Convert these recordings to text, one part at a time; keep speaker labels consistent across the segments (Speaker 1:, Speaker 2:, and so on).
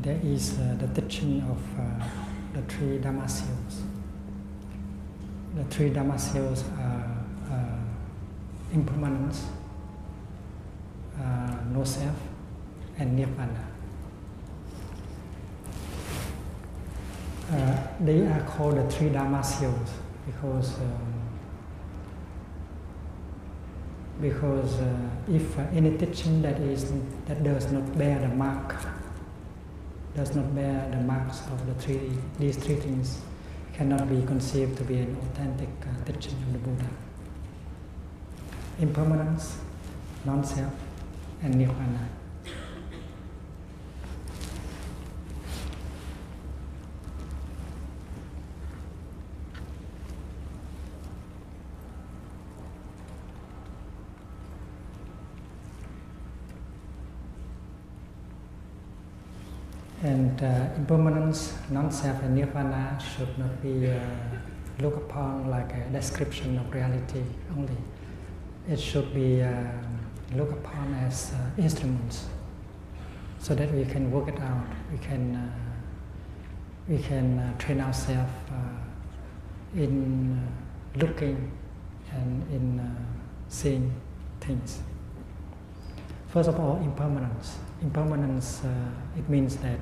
Speaker 1: there is the teaching of the three Dhamma seals. The three Dhamma seals are impermanence, no self, and nirvana. They are called the three Dhamma seals because if any teaching that does not bear the marks of these three things cannot be conceived to be an authentic teaching of the Buddha. Impermanence, non-self, and nirvana. And impermanence, non-self, and nirvana should not be looked upon like a description of reality only. It should be looked upon as instruments, so that we can work it out. We can train ourselves in looking and in seeing things. First of all, impermanence. Impermanence, it means that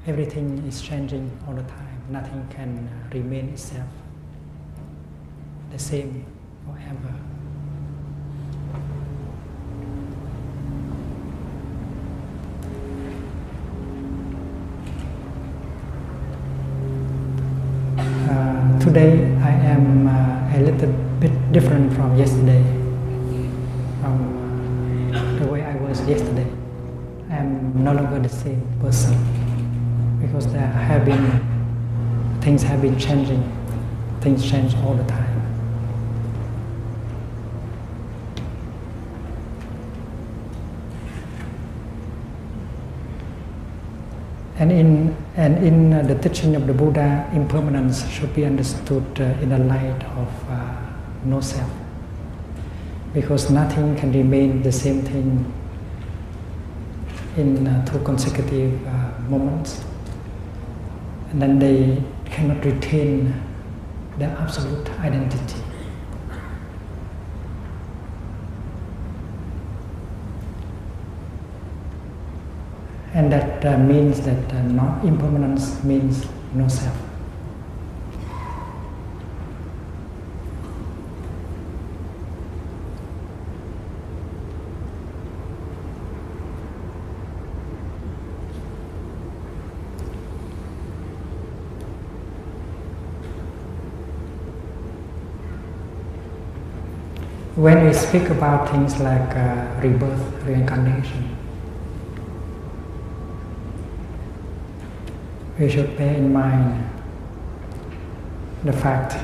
Speaker 1: everything is changing all the time. Nothing can remain itself the same forever. Today I am a little bit different from yesterday, from the way I was yesterday. I am no longer the same person because things have been changing. Things change all the time. And in the teaching of the Buddha, impermanence should be understood in the light of no self. Because nothing can remain the same thing in two consecutive moments. And then they cannot retain their absolute identity. And that means that impermanence means no self. When we speak about things like rebirth, reincarnation, we should bear in mind the fact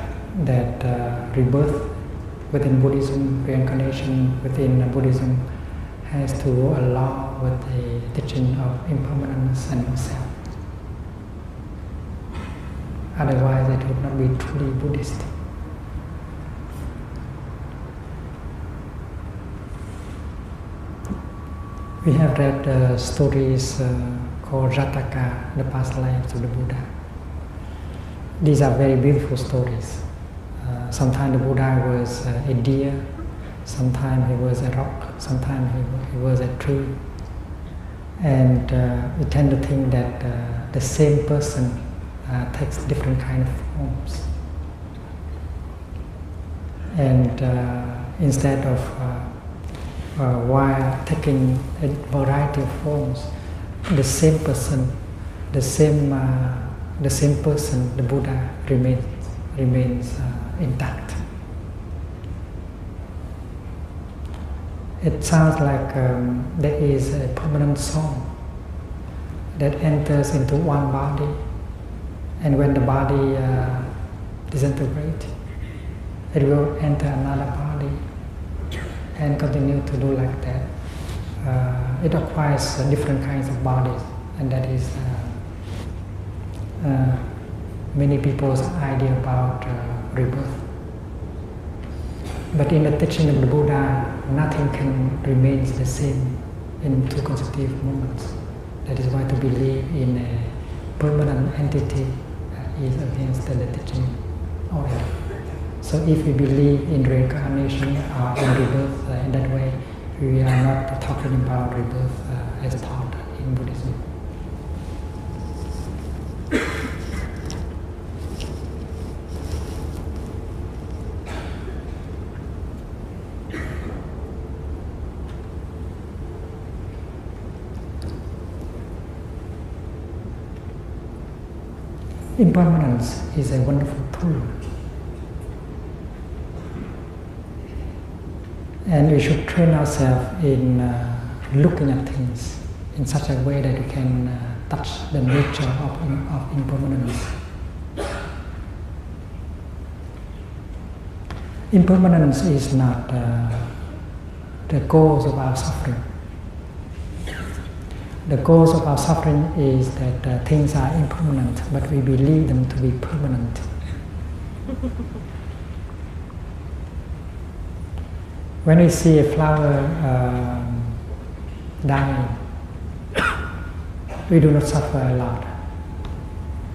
Speaker 1: that rebirth within Buddhism, reincarnation within Buddhism has to go along with the teaching of impermanence and no-self. Otherwise it would not be truly Buddhist. We have read stories called Jataka, the past lives of the Buddha. These are very beautiful stories. Sometimes the Buddha was a deer, sometimes he was a rock, sometimes he was a tree. And we tend to think that the same person takes different kind of forms. And instead of while taking a variety of forms, the same person, the same person, the Buddha remains intact. It sounds like there is a permanent soul that enters into one body, and when the body disintegrates, it will enter another body and continue to do like that. It acquires different kinds of bodies, and that is many people's idea about rebirth. But in the teaching of the Buddha, nothing can remain the same in two consecutive moments. That is why to believe in a permanent entity is against the teaching order. So if we believe in reincarnation or in rebirth in that way, we are not talking about rebirth as taught in Buddhism. Impermanence is a wonderful tool, and we should train ourselves in looking at things in such a way that we can touch the nature of impermanence. Impermanence is not the cause of our suffering. The cause of our suffering is that things are impermanent, but we believe them to be permanent. When we see a flower dying, we do not suffer a lot,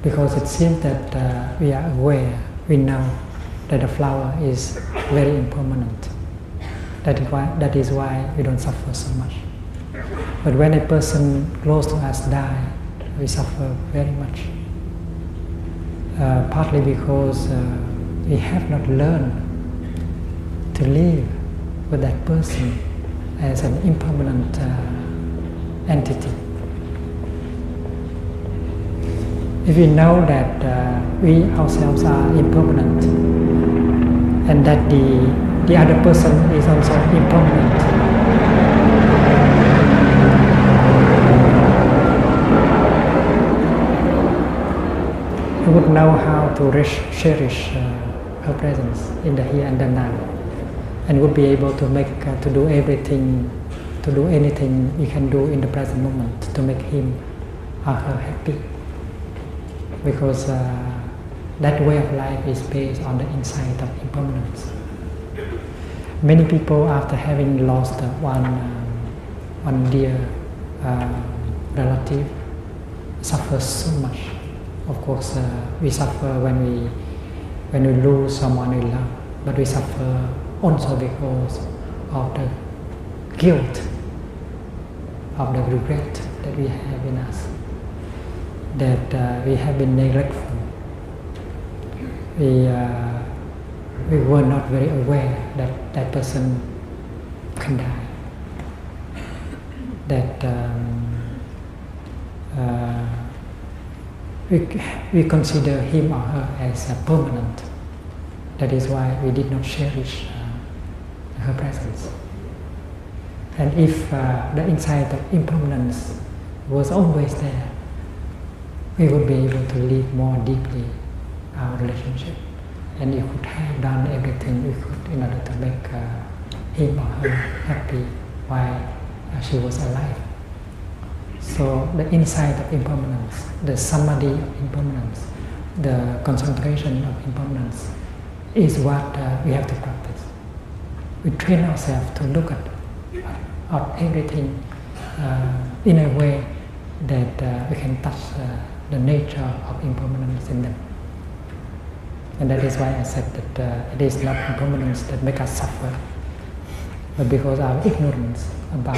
Speaker 1: because it seems that we are aware, we know that the flower is very impermanent. That is why we don't suffer so much. But when a person close to us dies, we suffer very much. Partly because we have not learned to live with that person as an impermanent entity. If we know that we ourselves are impermanent and that the other person is also impermanent, we would know how to cherish her presence in the here and the now, and would be able to make to do anything we can do in the present moment to make him or her happy, because that way of life is based on the insight of impermanence. Many people, after having lost one dear relative, suffer so much. Of course, we suffer when we lose someone we love, but we suffer also because of the guilt, of the regret that we have in us, that we have been neglectful. We were not very aware that that person can die, that we consider him or her as permanent. That is why we did not cherish her presence. And if the insight of impermanence was always there, we would be able to live more deeply our relationship, and you could have done everything we could in order to make him or her happy while she was alive. So the insight of impermanence, the samadhi of impermanence, the concentration of impermanence is what we have to practice. We train ourselves to look at everything in a way that we can touch the nature of impermanence in them. And that is why I said that it is not impermanence that makes us suffer, but because of our ignorance about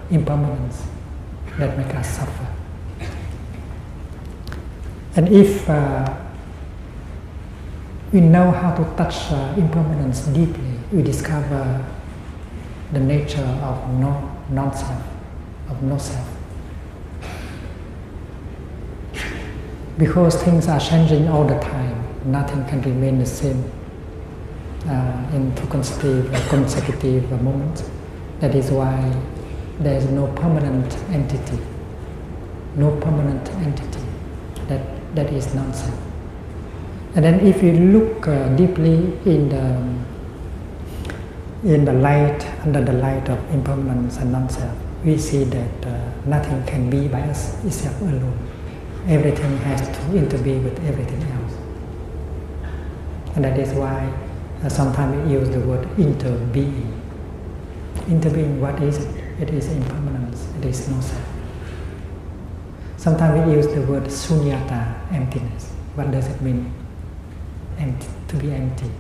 Speaker 1: impermanence that makes us suffer. And if we know how to touch impermanence deeply, we discover the nature of non-self, of no self. Because things are changing all the time, nothing can remain the same in two consecutive moments. That is why there is no permanent entity, that is non-self. And then if we look deeply in the light, under the light of impermanence and non-self, we see that nothing can be by us itself alone. Everything has to interbe with everything else. And that is why sometimes we use the word interbeing. Interbeing, what is it? It is impermanence. impermanence, it is no self. Sometimes we use the word sunyata, emptiness. What does it mean? Empty, to be empty.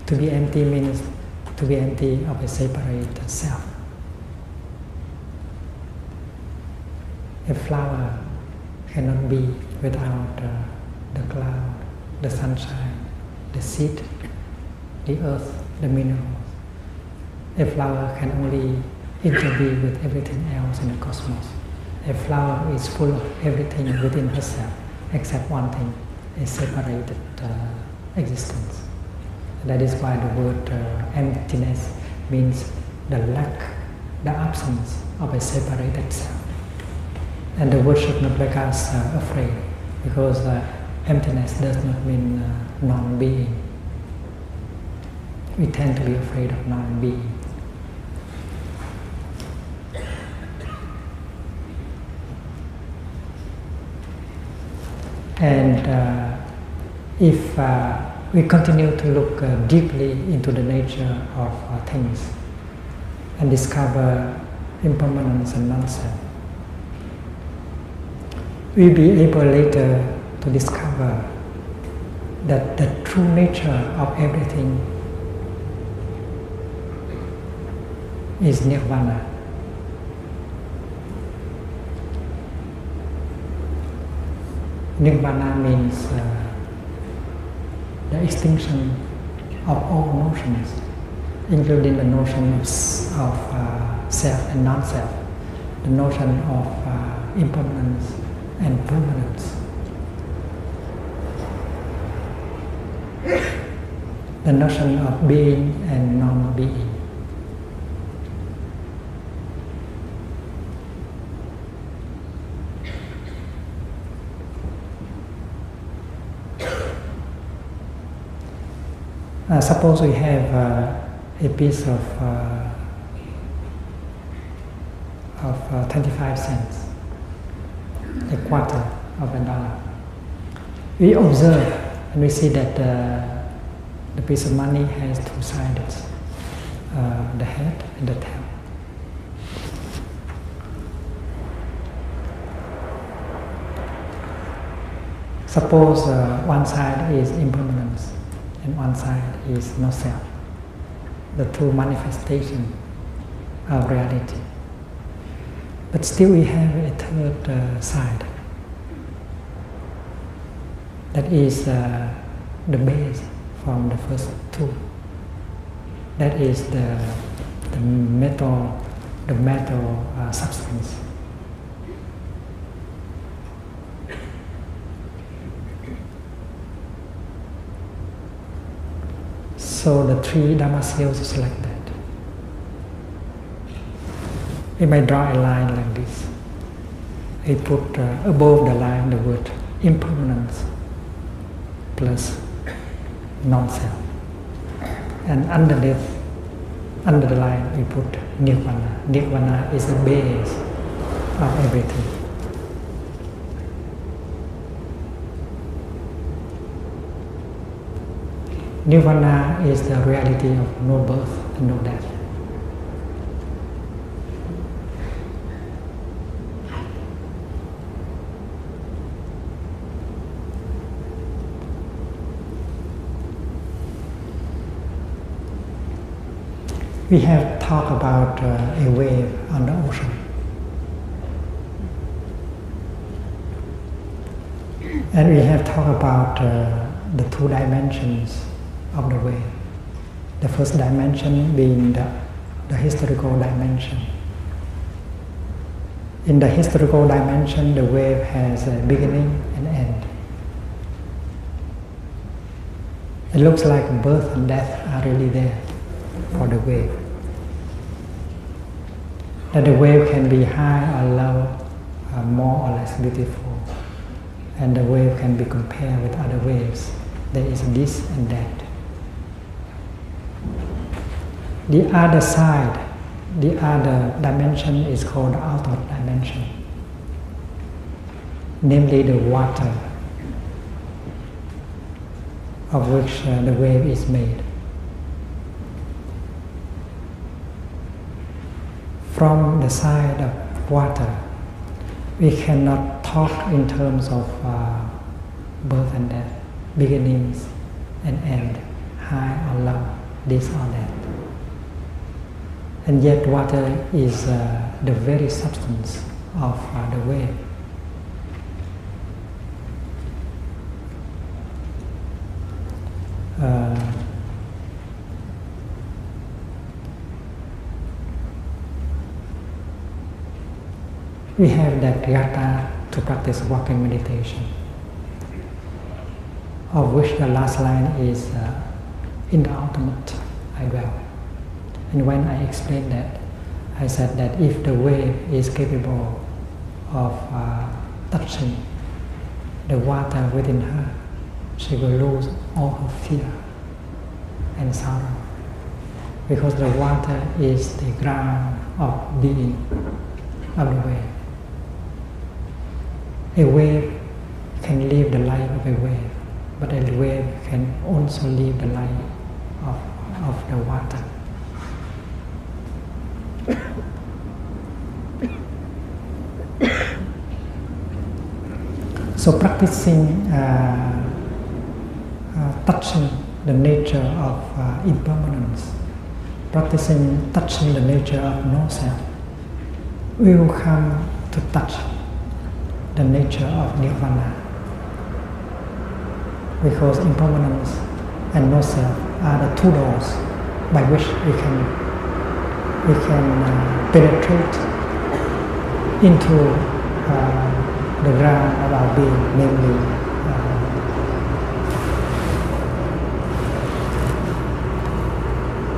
Speaker 1: To be empty means to be empty of a separate self. A flower cannot be without the cloud, the sunshine, the seed, the earth, the minerals. A flower can only interbe with everything else in the cosmos. A flower is full of everything within herself, except one thing, a separated existence. That is why the word emptiness means the lack, the absence of a separated self. And the word should not make us afraid, because emptiness does not mean non-being. We tend to be afraid of non-being. And if we continue to look deeply into the nature of things and discover impermanence and non-self, we'll be able later to discover that the true nature of everything is nirvana. Nirvana means the extinction of all notions, including the notion of self and non-self, the notion of impermanence and permanence, the notion of being and non-being. Suppose we have a piece of 25 cents, a quarter of $1. We observe and we see that the piece of money has two sides, the head and the tail. Suppose one side is impermanence and one side is no self, the two manifestations of reality. But still we have a third side, that is the base from the first two. That is the metal substance. So the three Dhamma seals is like that. We may draw a line like this. We put above the line the word impermanence plus non-self. And underneath, under the line, we put nirvana. Nirvana is the base of everything. Nirvana is the reality of no birth and no death. We have talked about a wave on the ocean. And we have talked about the two dimensions of the wave. The first dimension being the historical dimension. In the historical dimension, the wave has a beginning and end. It looks like birth and death are really there for the wave. That the wave can be high or low, more or less beautiful. And the wave can be compared with other waves. There is this and that. The other side, the other dimension is called the outer dimension, namely the water of which the wave is made. From the side of water, we cannot talk in terms of birth and death, beginnings and end, high or low, this or that. And yet water is the very substance of the wave. We have that yata to practice walking meditation, of which the last line is in the ultimate I dwell. And when I explained that, I said that if the wave is capable of touching the water within her, she will lose all her fear and sorrow, because the water is the ground of being of the wave. A wave can live the life of a wave, but a wave can also live the life of the water. So practicing touching the nature of impermanence, practicing touching the nature of no self, we will come to touch the nature of nirvana, because impermanence and no self are the two doors by which we can penetrate into the ground of our being, namely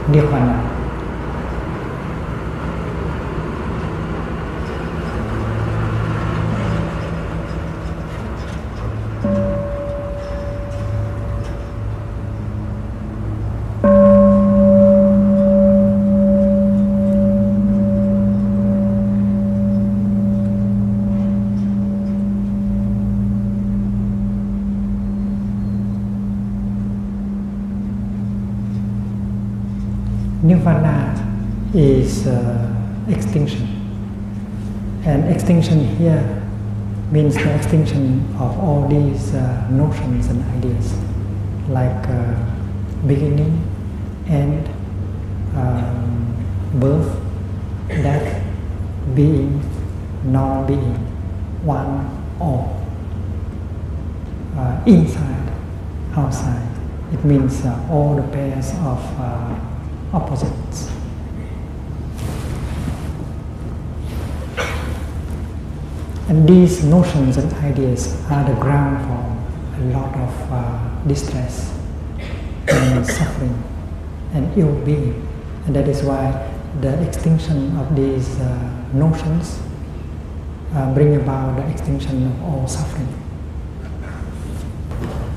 Speaker 1: nirvana. Nirvana is extinction, and extinction here means the extinction of all these notions and ideas, like beginning, end, birth, death, being, non-being, one, all, inside, outside. It means all the pairs of opposites. And these notions and ideas are the ground for a lot of distress and suffering and ill-being. And that is why the extinction of these notions bring about the extinction of all suffering.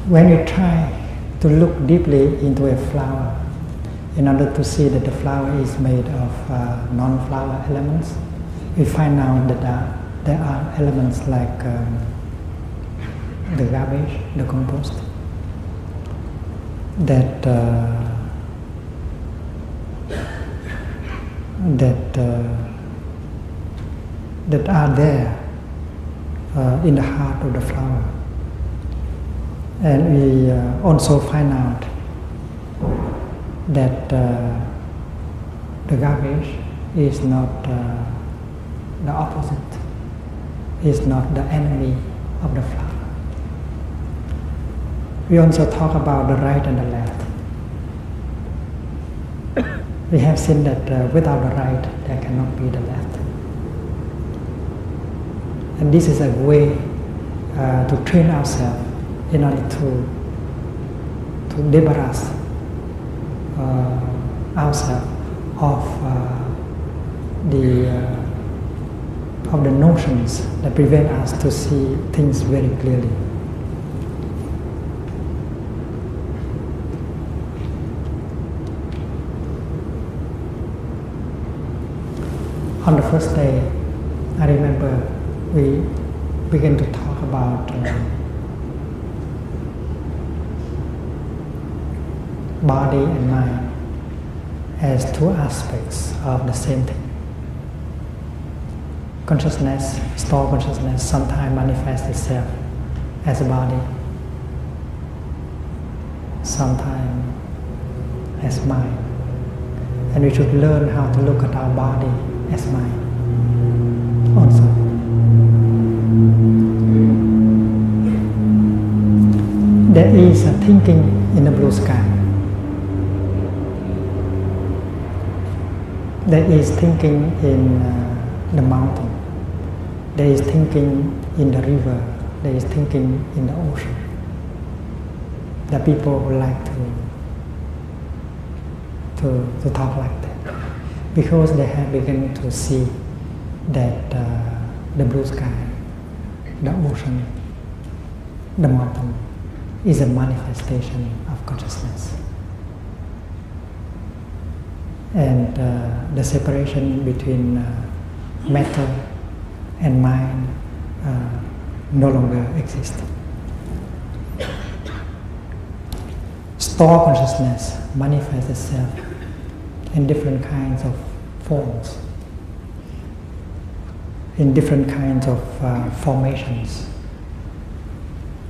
Speaker 1: When you try to look deeply into a flower, in order to see that the flower is made of non-flower elements, we find out that there are elements like the garbage, the compost, that are there in the heart of the flower. And we also find out that the garbage is not the opposite, is not the enemy of the flower. We also talk about the right and the left. We have seen that without the right, there cannot be the left. And this is a way to train ourselves in order to debarrass ourselves of the notions that prevent us to see things very clearly. On the first day, I remember we began to talk about body and mind as two aspects of the same thing. consciousness, store consciousness, sometimes manifests itself as a body, sometimes as mind. And we should learn how to look at our body as mind also. There is a thinking in the blue sky. There is thinking in the mountain. There is thinking in the river. There is thinking in the ocean. The people would like to talk like that because they have begun to see that the blue sky, the ocean, the mountain is a manifestation of consciousness. And the separation between matter and mind no longer exists. Store consciousness manifests itself in different kinds of forms, in different kinds of formations.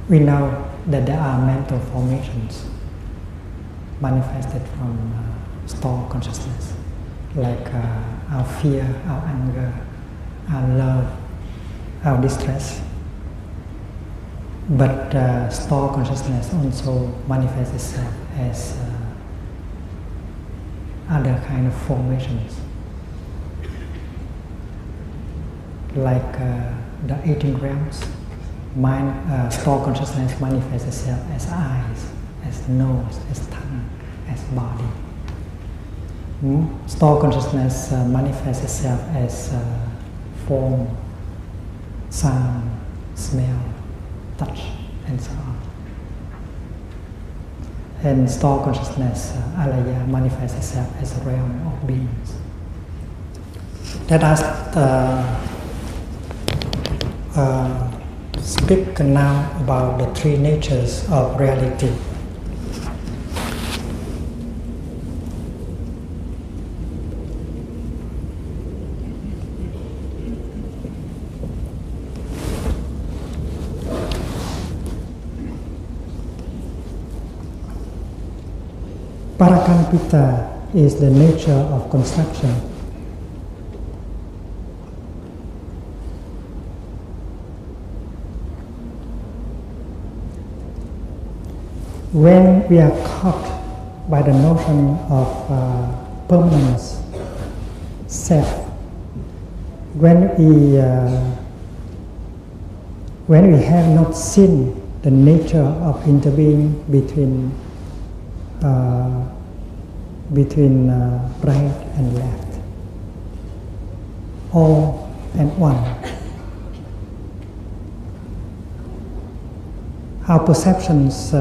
Speaker 1: We know that there are mental formations manifested from store consciousness, like our fear, our anger, our love, our distress. But store consciousness also manifests itself as other kind of formations, like the 18 realms. Mind, store consciousness manifests itself as eyes, as nose, as tongue, as body. Store consciousness manifests itself as form, sound, smell, touch, and so on. And store consciousness, alaya, manifests itself as a realm of beings. Let us speak now about the three natures of reality. Parakalpita is the nature of construction. When we are caught by the notion of permanence, self, when we have not seen the nature of interbeing between right and left, all and one, our perceptions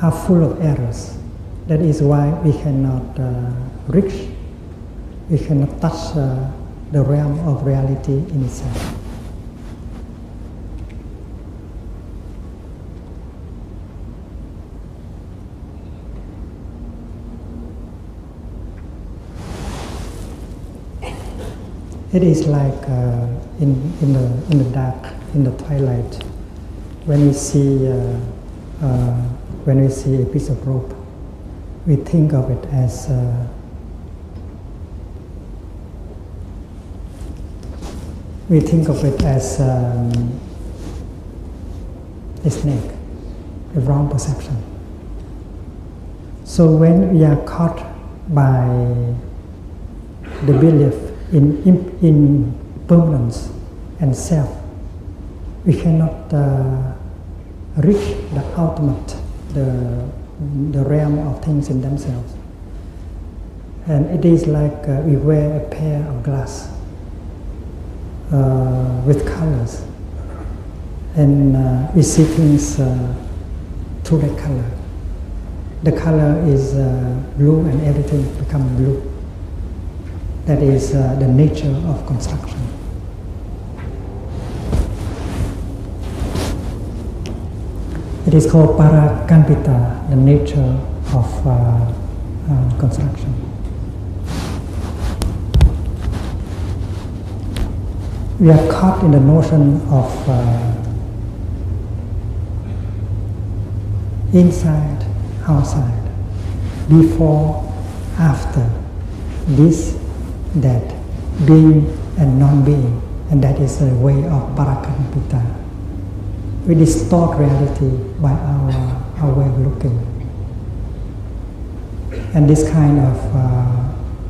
Speaker 1: are full of errors. That is why we cannot reach, we cannot touch the realm of reality in itself. It is like in the dark, in the twilight, when we see a piece of rope, we think of it as a snake, a wrong perception. So when we are caught by the belief in permanence and self, we cannot reach the ultimate, the realm of things in themselves. And it is like we wear a pair of glass with colors, and we see things through the color. The color is blue and everything becomes blue. That is the nature of construction. It is called parakalpita, the nature of construction. We are caught in the notion of inside, outside, before, after, this, that, being and non-being, and that is a way of Parakamputa. We distort reality by our way of looking. And this kind of,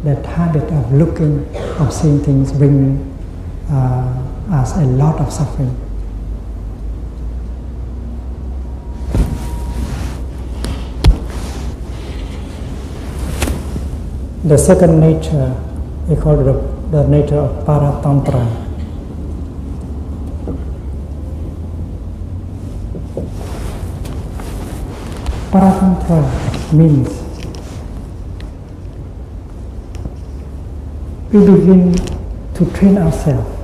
Speaker 1: that habit of looking, of seeing things bring us a lot of suffering. The second nature, we call it the nature of Paratantra. Paratantra means we begin to train ourselves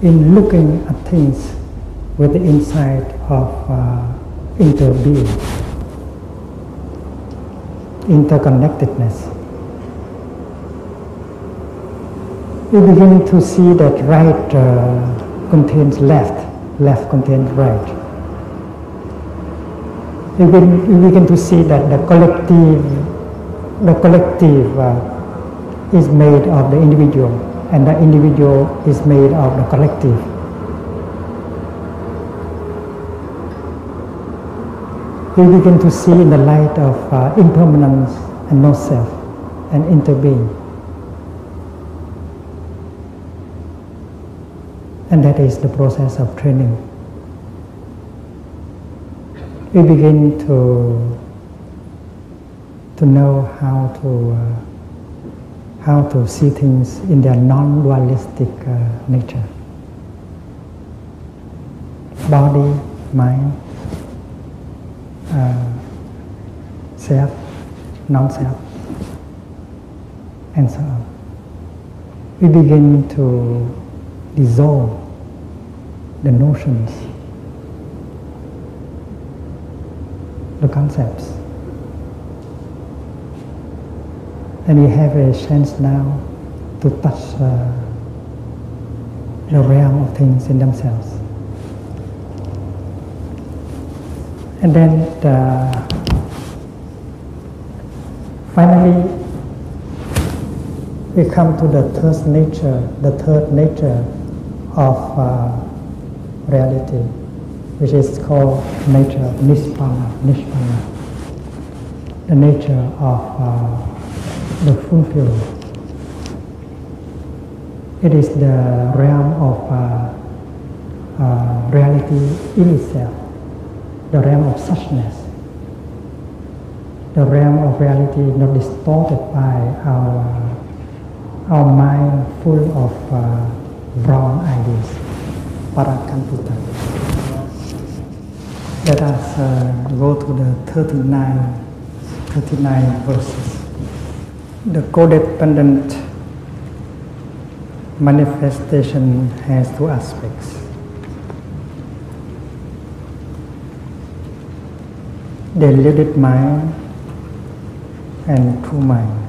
Speaker 1: in looking at things with the insight of interbeing, interconnectedness. We begin to see that right contains left, left contains right. We begin to see that the collective is made of the individual, and the individual is made of the collective. We begin to see in the light of impermanence and no self and interbeing. And that is the process of training. We begin to know how to see things in their non-dualistic nature. Body, mind, self, non-self, and so on. We begin to dissolve the notions, the concepts. And we have a chance now to touch the realm of things in themselves. And then finally we come to the third nature of reality, which is called nature of Nishpana, the nature of the fulfilled. It is the realm of reality in itself, the realm of suchness, the realm of reality not distorted by our mind full of wrong ideas, Parakamputa. Let us go to the 39 verses. The codependent manifestation has two aspects. Deluded mind and true mind.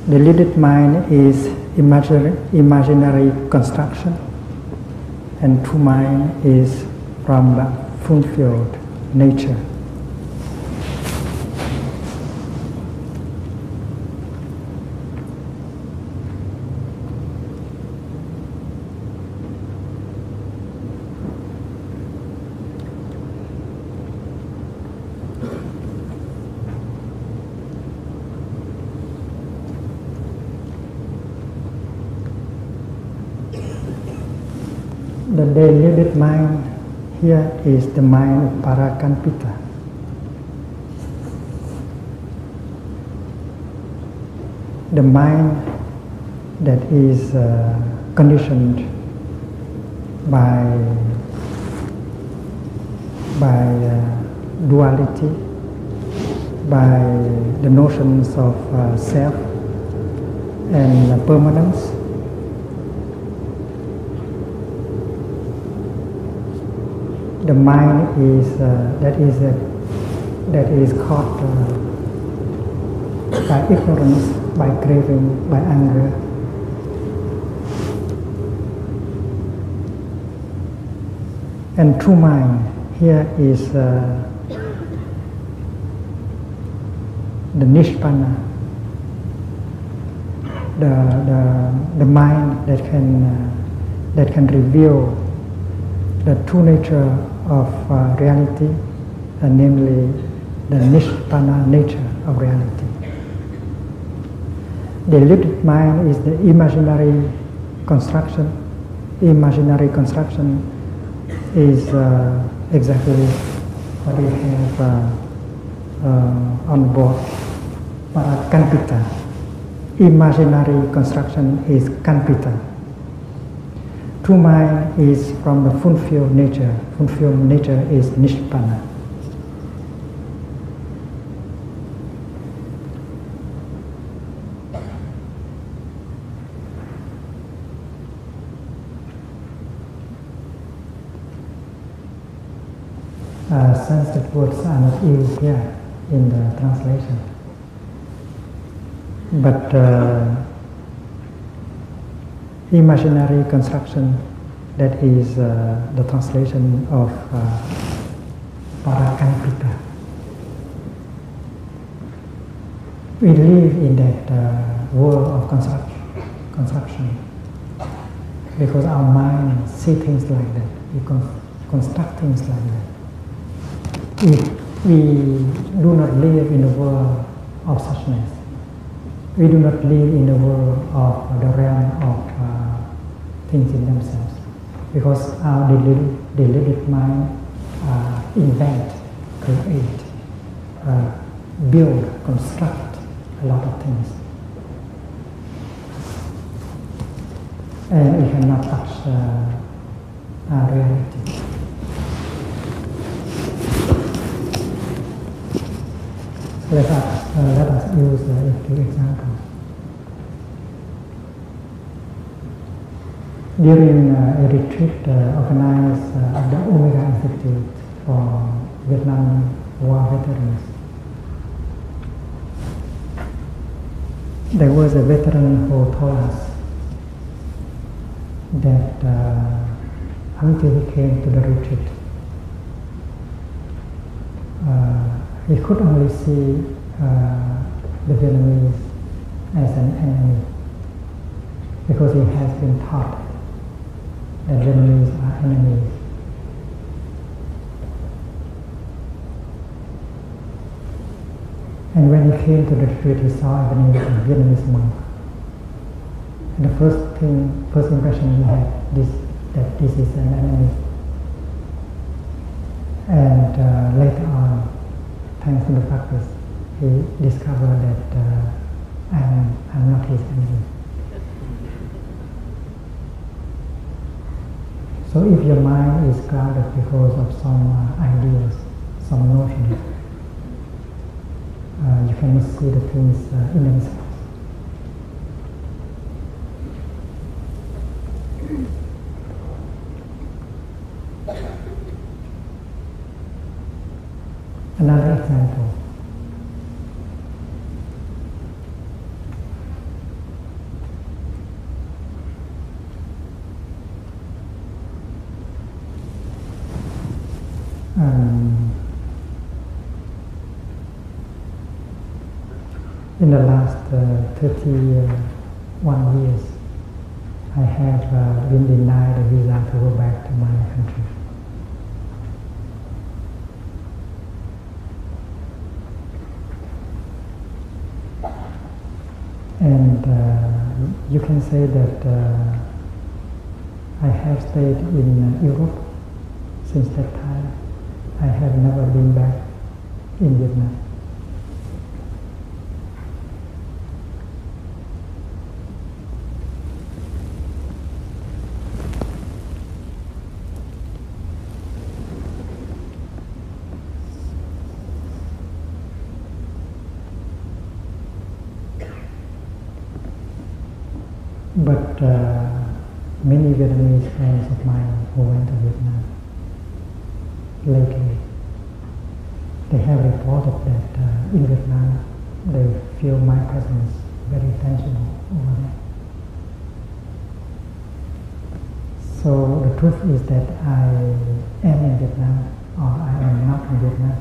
Speaker 1: Deluded mind is imaginary construction, and true mind is from the fulfilled nature. The deluded mind here is the mind of Parakamputa. The mind that is conditioned by duality, by the notions of self and permanence. The mind is that is caught by ignorance, by craving, by anger. And true mind here is the nishpana, the mind that can reveal the true nature of reality, namely the nishpana nature of reality. The deluded mind is the imaginary construction. Imaginary construction is exactly what we have on board. Parakalpita. Imaginary construction is kalpita. True mind is from the fulfilled nature. Fulfilled nature is nishpana. Sanskrit words are not used here in the translation, but imaginary construction, that is the translation of parakalpita. We live in that world of construction because our mind see things like that, we construct things like that. We do not live in the world of suchness. We do not live in the world of the realm of things in themselves, because our deluded mind invent, create, build, construct a lot of things, and we cannot touch reality. Let us use a few examples. During a retreat organized at the Omega Institute for Vietnam War veterans, there was a veteran who told us that until he came to the retreat, he could only see the Vietnamese as an enemy, because he has been taught that Vietnamese are enemies. And when he came to the retreat, he saw a Vietnamese monk. And the first impression he had that this is an enemy. And later on, thanks to the practice, he discovered that I'm not his enemy. So if your mind is clouded because of some ideas, some notions, you cannot see the things in themselves. Another example. In the last 31 years, I have been denied a visa to go back to my country. And you can say that I have stayed in Europe since that time. I have never been back in Vietnam. But many Vietnamese friends of mine who went to Vietnam lately, they have reported that in Vietnam they feel my presence very tangible over there. So the truth is that I am in Vietnam or I am not in Vietnam.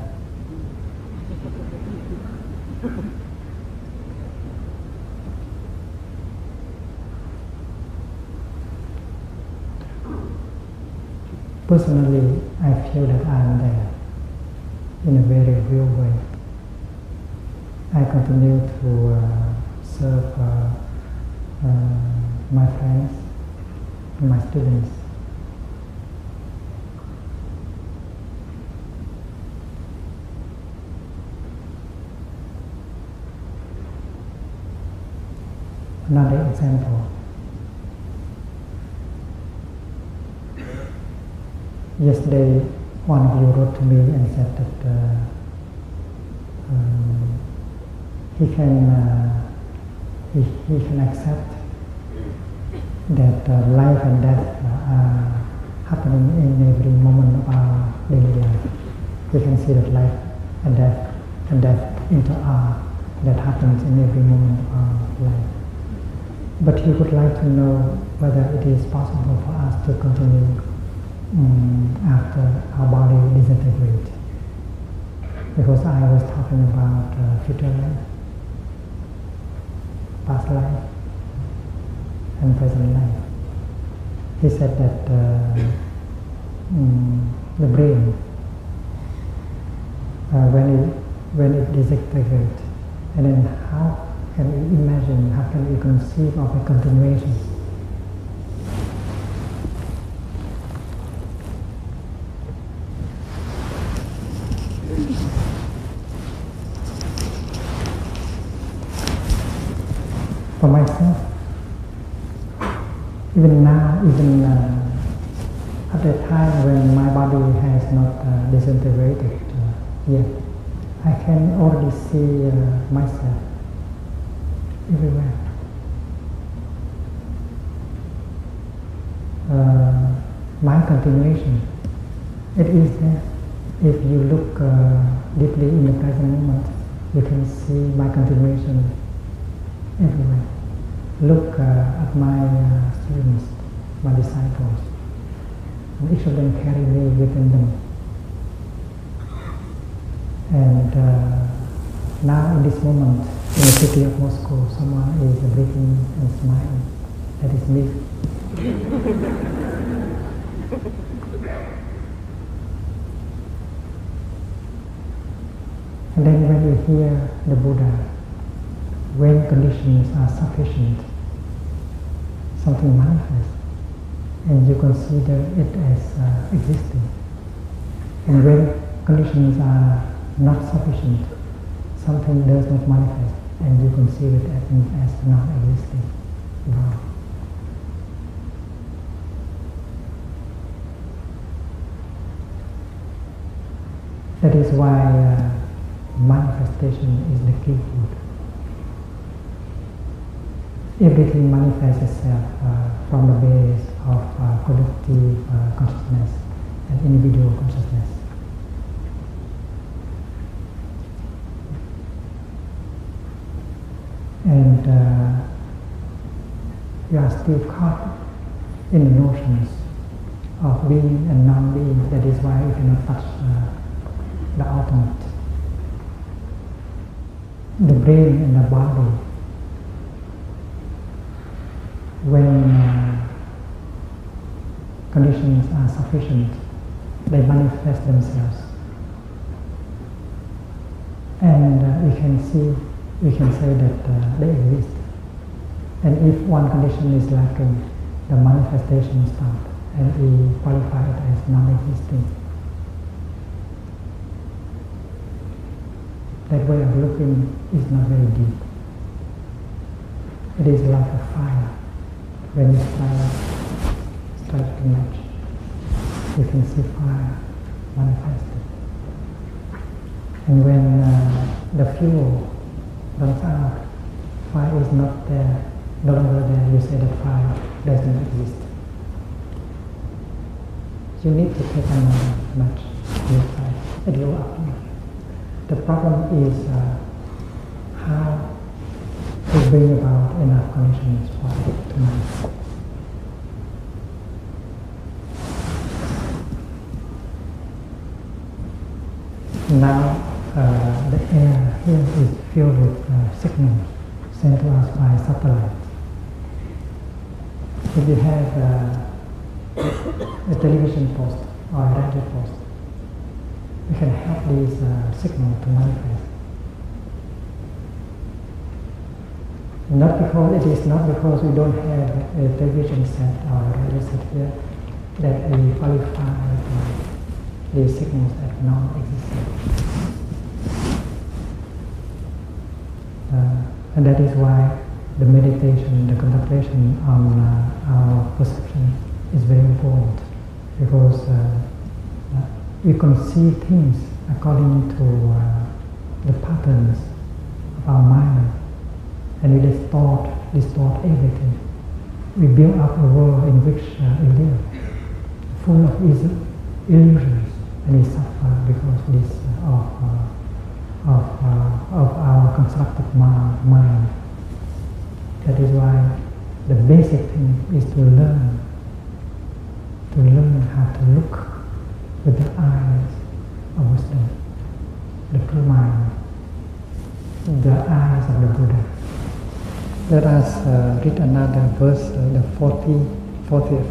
Speaker 1: Personally, I feel that I am there in a very real way. I continue to serve my friends, my students. Another example. Yesterday, one of you wrote to me and said that he can accept that life and death are happening in every moment of our daily life. We can see that life and death that happens in every moment of our life. But he would like to know whether it is possible for us to continue after our body disintegrates. Because I was talking about future life, past life, and present life. He said that the brain, when it disintegrates, and then how can we imagine, how can we conceive of a continuation? For myself, even now, at the time when my body has not disintegrated yet, I can already see myself everywhere. My continuation, it is there. If you look deeply in the present moment, you can see my continuation everywhere. Look at my students, my disciples, and each of them carry me within them. And now in this moment, in the city of Moscow, someone is breathing and smiling. That is me. And then when you hear the Buddha, when conditions are sufficient, something manifests, and you consider it as existing. And when conditions are not sufficient, something does not manifest, and you consider it as not existing. Wow. That is why manifestation is the key word. Everything manifests itself from the base of collective consciousness and individual consciousness. And you are still caught in the notions of being and non-being. That is why you cannot touch the ultimate. The brain and the body, when conditions are sufficient, they manifest themselves. And we can say that they exist. And if one condition is lacking, the manifestation stops, and we qualify it as non-existing. That way of looking is not very deep. It is like a fire. When you strike the match, you can see fire manifested. And when the fuel runs out, fire is not there, no longer there, you say that fire does not exist. You need to take another match, new fire, it will appear. The problem is how to bring about enough conditions for it to manifest. Now the air here is filled with signals sent to us by satellite. If you have a television post or a radio post, we can help these signals to manifest. It is not because we don't have a television set or a radio set here that we qualify these signals as non-existent. And that is why the meditation, the contemplation on our perception is very important, because we conceive things according to the patterns of our mind, and we distort everything. We build up a world in which we live, full of illusions, and we suffer because of our constructed mind. That is why the basic thing is to learn how to look with the eyes of wisdom, the true mind, the eyes of the Buddha. Let us read another verse, the 40th.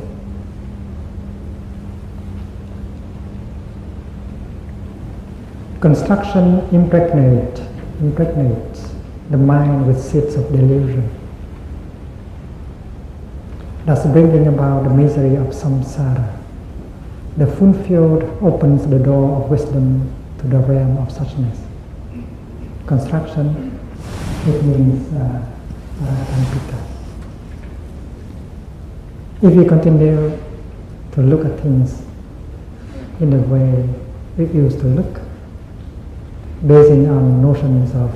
Speaker 1: Construction impregnates the mind with seeds of delusion, thus bringing about the misery of samsara. The full field opens the door of wisdom to the realm of suchness. Construction, it means parakampitta. If we continue to look at things in the way we used to look, basing on notions of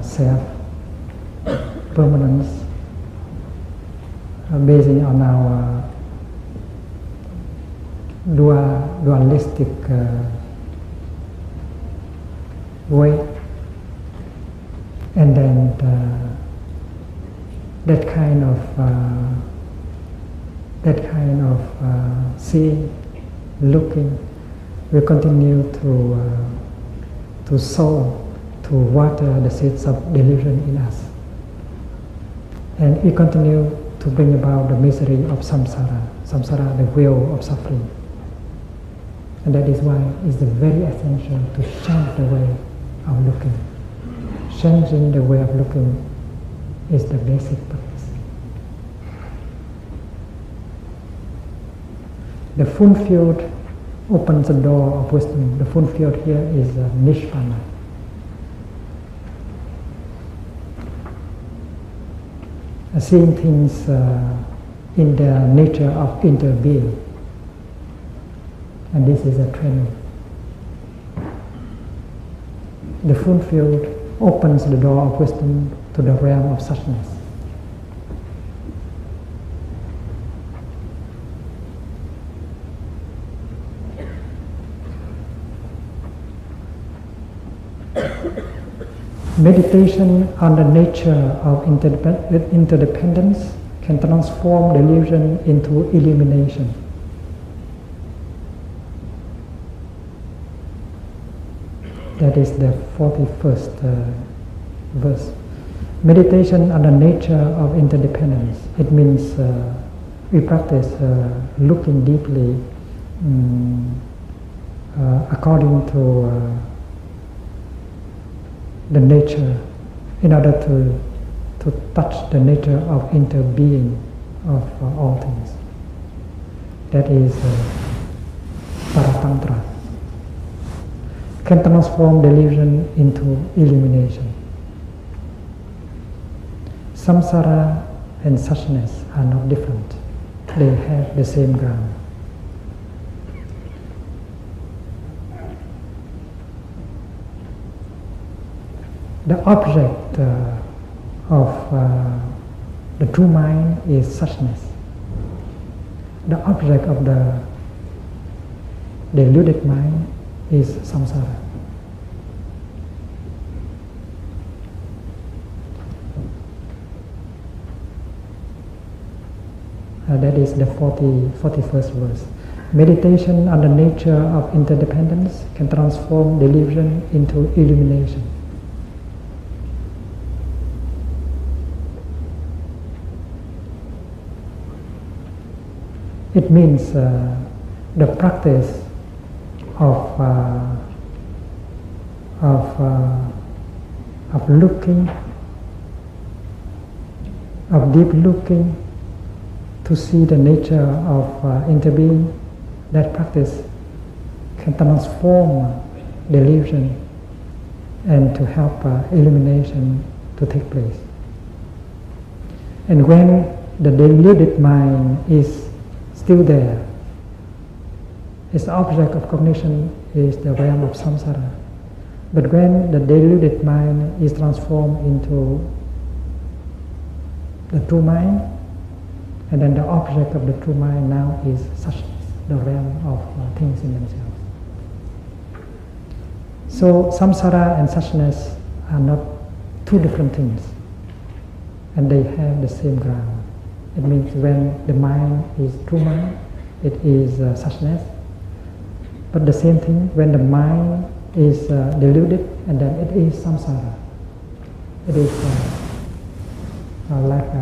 Speaker 1: self, permanence, basing on our dualistic way, and then that kind of seeing, looking, will continue to sow, to water the seeds of delusion in us, and we continue to bring about the misery of samsara, the wheel of suffering. And that is why it's very essential to change the way of looking. Changing the way of looking is the basic purpose. The full field opens the door of wisdom. The full field here is nishvana. Seeing things in their nature of interbeing. And this is a training. The full field opens the door of wisdom to the realm of suchness. Meditation on the nature of interdependence can transform delusion into illumination. That is the 41st verse. Meditation on the nature of interdependence. It means we practice looking deeply according to the nature, in order to touch the nature of interbeing of all things. That is Paratantra. Can transform delusion into illumination. Samsara and suchness are not different. They have the same ground. The object of the true mind is suchness. The object of the deluded mind is samsara. That is the 41st verse. Meditation on the nature of interdependence can transform delusion into illumination. It means the practice of looking, of deep looking to see the nature of interbeing. That practice can transform delusion and to help illumination to take place. And when the deluded mind is still there, its object of cognition is the realm of samsara. But when the deluded mind is transformed into the true mind, and then the object of the true mind now is suchness, the realm of things in themselves. So samsara and suchness are not two different things, and they have the same ground. It means when the mind is true mind, it is suchness. But the same thing, when the mind is deluded, and then it is samsara. It is like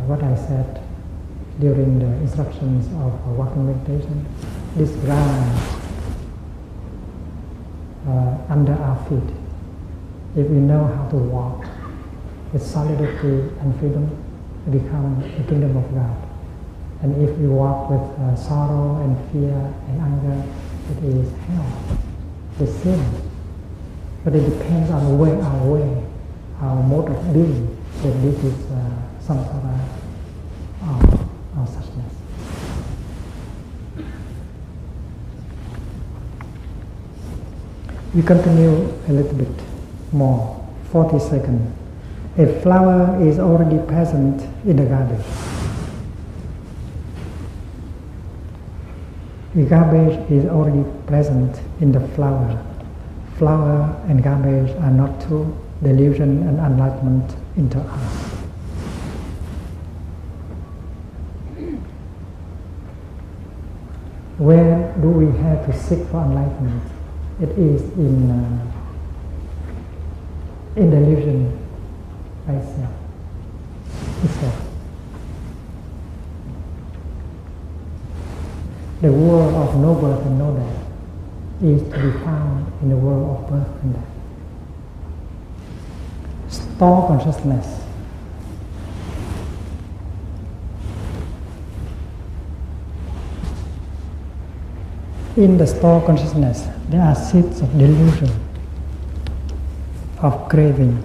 Speaker 1: what I said during the instructions of walking meditation. This ground under our feet, if we know how to walk with solidity and freedom, we become the kingdom of God. And if we walk with sorrow and fear and anger, it is hell, the sin. But it depends on our mode of being, that this is samsara or suchness. We continue a little bit more, 40 seconds. A flower is already present in the garbage. The garbage is already present in the flower. Flower and garbage are not two. Delusion and enlightenment into us. Where do we have to seek for enlightenment? It is in delusion by itself. The world of no birth and no death is to be found in the world of birth and death. Store consciousness. In the store consciousness, there are seeds of delusion, of craving.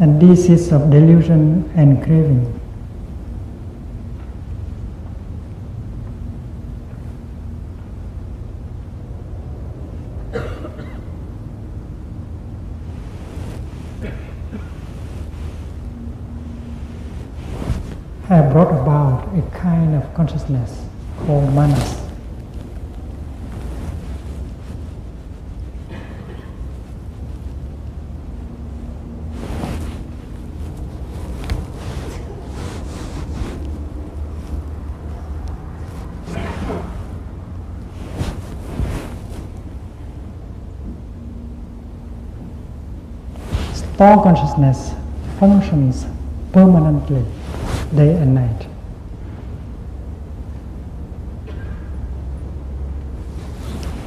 Speaker 1: And these seeds of delusion and craving have brought about a kind of consciousness called manas. Store consciousness functions permanently, day and night.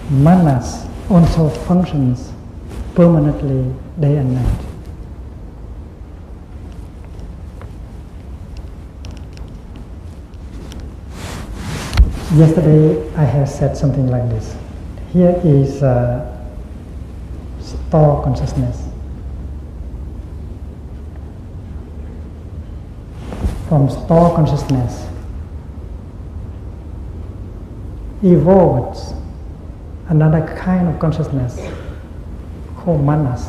Speaker 1: Manas also functions permanently, day and night. Yesterday I have said something like this. Here is store consciousness. From store consciousness evolves another kind of consciousness called manas.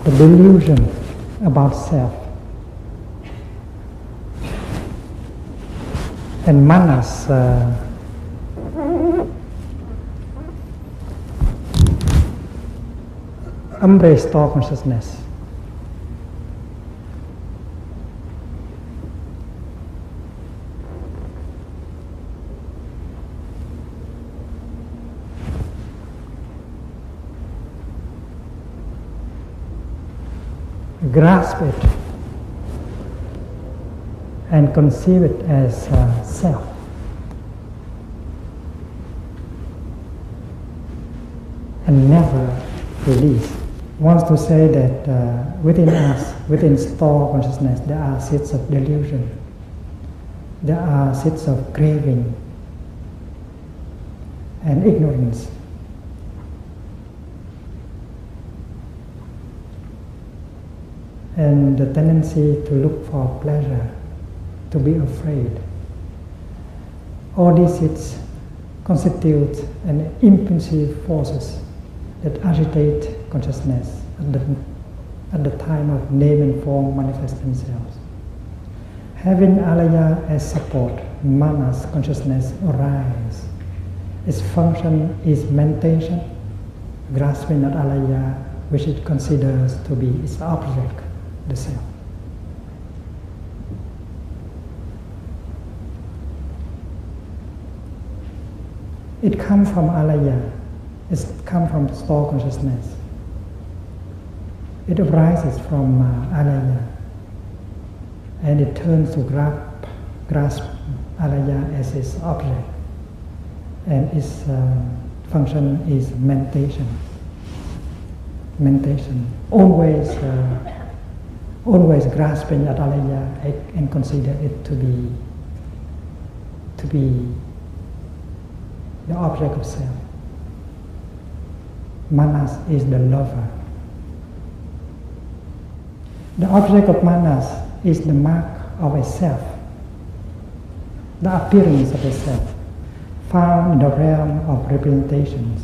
Speaker 1: The delusion about self. And manas embrace thought consciousness. Grasp it and conceive it as self. And never release. Wants to say that within us, within thought consciousness, there are seeds of delusion. There are seeds of craving and ignorance. And the tendency to look for pleasure, to be afraid. All these seeds constitute an impulsive forces that agitate consciousness at the time of name and form manifest themselves. Having alaya as support, manas consciousness arises. Its function is mentation, grasping at alaya, which it considers to be its object, the self. It comes from alaya. It comes from thought consciousness. It arises from alaya, and it turns to grasp alaya as its object, and its function is mentation. Mentation, always grasping at alaya and consider it to be the object of self. Manas is the lover. The object of manas is the mark of a self, the appearance of a self, found in the realm of representations.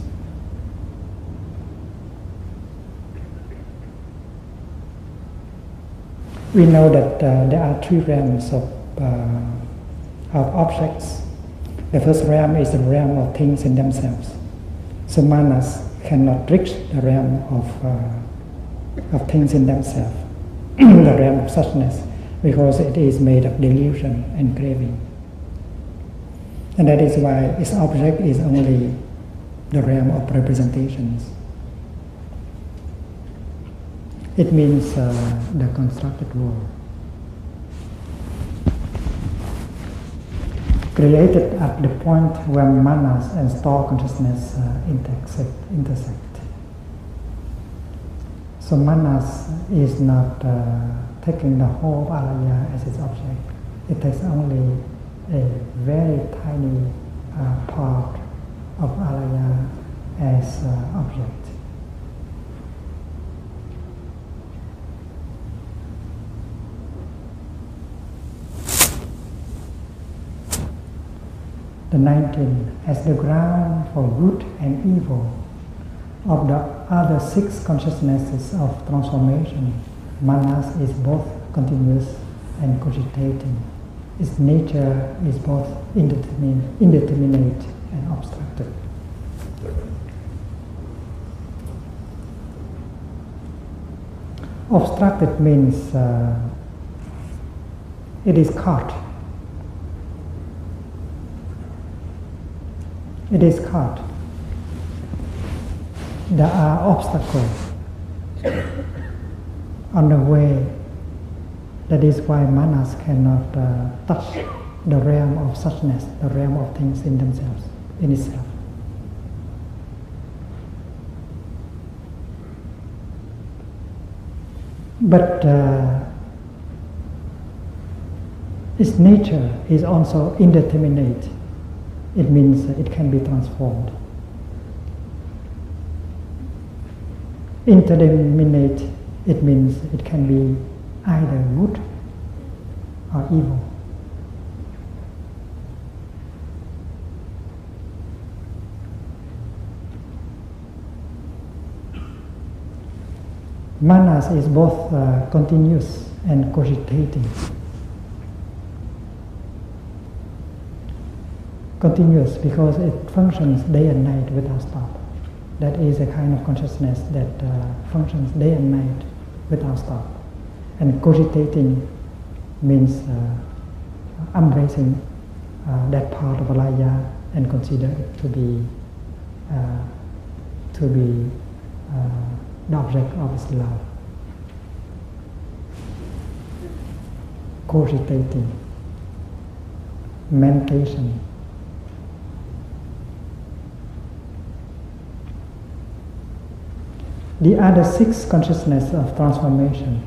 Speaker 1: We know that there are three realms of objects. The first realm is the realm of things in themselves. So manas cannot reach the realm of things in themselves, the realm of suchness, because it is made of delusion and craving. And that is why its object is only the realm of representations. It means the constructed world, created at the point where manas and thought consciousness intersect. So manas is not taking the whole of alaya as its object. It takes only a very tiny part of alaya as object. The 19, as the ground for good and evil of the other 6 consciousnesses of transformation, manas is both continuous and cogitating. Its nature is both indeterminate and obstructed. Obstructed means it is caught. It is caught. There are obstacles on the way. That is why manas cannot touch the realm of suchness, the realm of things in themselves, in itself. But its nature is also indeterminate. It means it can be transformed. Indeterminate, it means it can be either good or evil. Manas is both continuous and cogitating. Continuous because it functions day and night without stop. That is a kind of consciousness that functions day and night without stop. And cogitating means embracing that part of alaya and consider it to be the object of its love. Cogitating, mentation. The other 6 consciousness of transformation,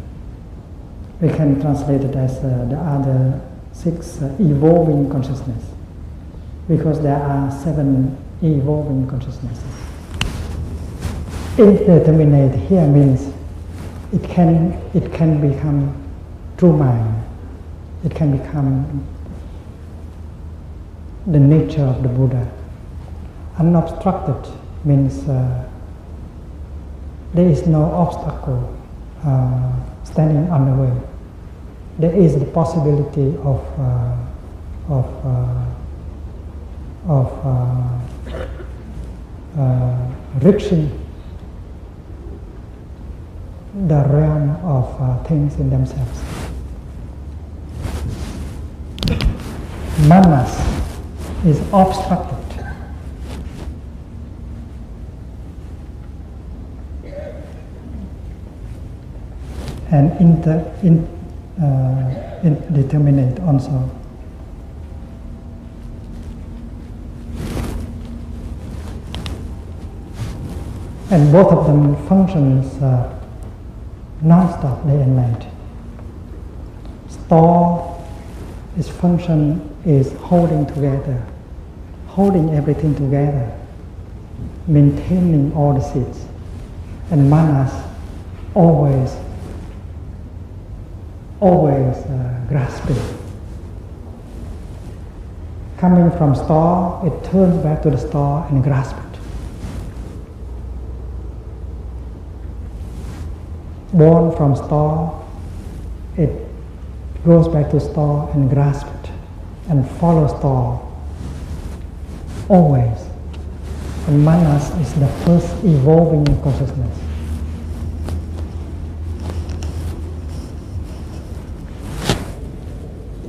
Speaker 1: we can translate it as the other 6 evolving consciousness, because there are 7 evolving consciousnesses. Indeterminate here means it can become true mind. It can become the nature of the Buddha. Unobstructed means there is no obstacle standing on the way. There is the possibility of reaching the realm of things in themselves. Manas is obstructed. And indeterminate also. And both of them functions non-stop day and night. Store, its function is holding together, holding everything together, maintaining all the seeds. And manas always grasping. Coming from store, it turns back to the store and grasps it. Born from store, it goes back to store and grasps it, and follows store always. And manas is the first evolving consciousness.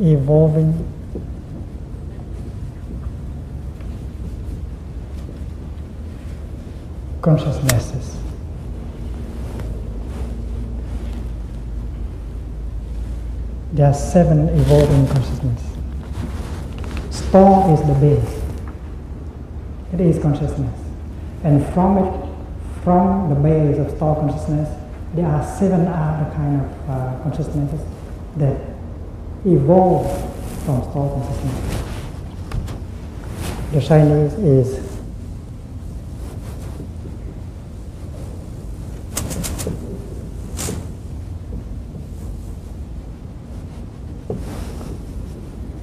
Speaker 1: Evolving consciousnesses. There are 7 evolving consciousness. Store is the base. It is consciousness. And from the base of store consciousness, there are 7 other kind of consciousnesses that evolve from store consciousness. The Chinese is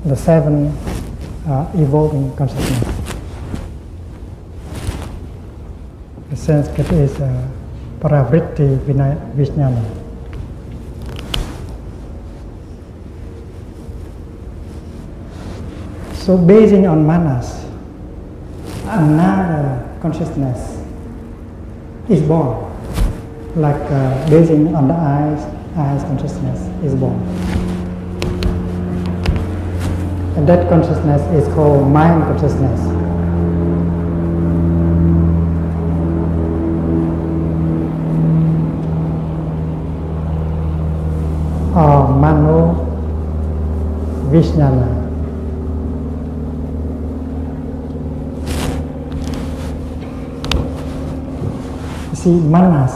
Speaker 1: the 7 evolving consciousness. The Sanskrit is Pravritti Vijnana. So basing on manas, another consciousness is born. Like basing on the eyes consciousness is born. And that consciousness is called mind consciousness. Or Mano Vijnana. See, manas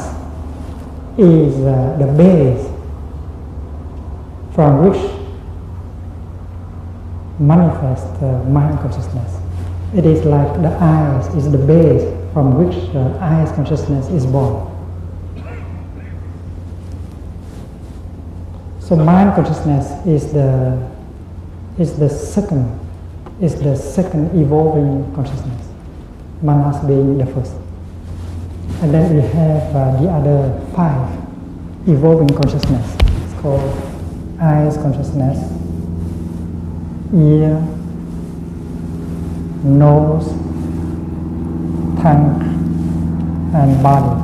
Speaker 1: is the base from which manifest mind consciousness. It is like the eyes is the base from which eyes consciousness is born. So mind consciousness is the second evolving consciousness. Manas being the first. And then we have the other 5 evolving consciousness. It's called eyes consciousness, ear, nose, tongue, and body.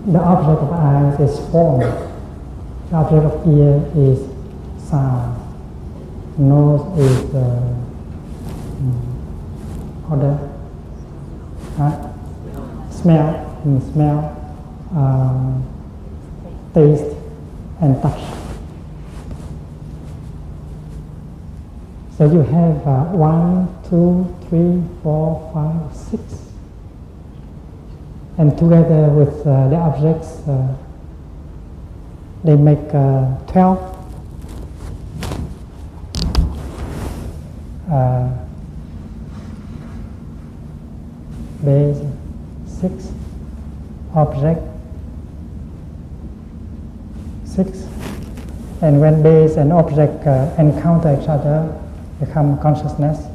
Speaker 1: The object of eyes is form. The object of ear is sound. Nose is odor. Smell, taste, and touch. So you have 1, 2, 3, 4, 5, 6. And together with the objects, they make 12 base, 6 object, 6. And when base and object encounter each other, become consciousness.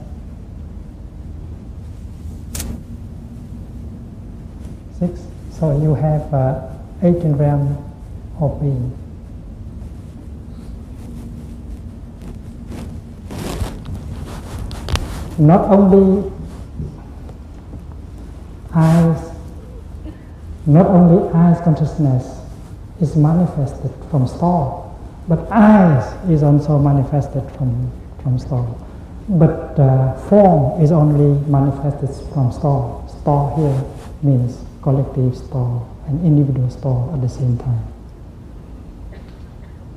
Speaker 1: So you have 18 realms of being. Not only eyes consciousness is manifested from store, but eyes is also manifested from store. But form is only manifested from store. Store here means collective store and individual store at the same time.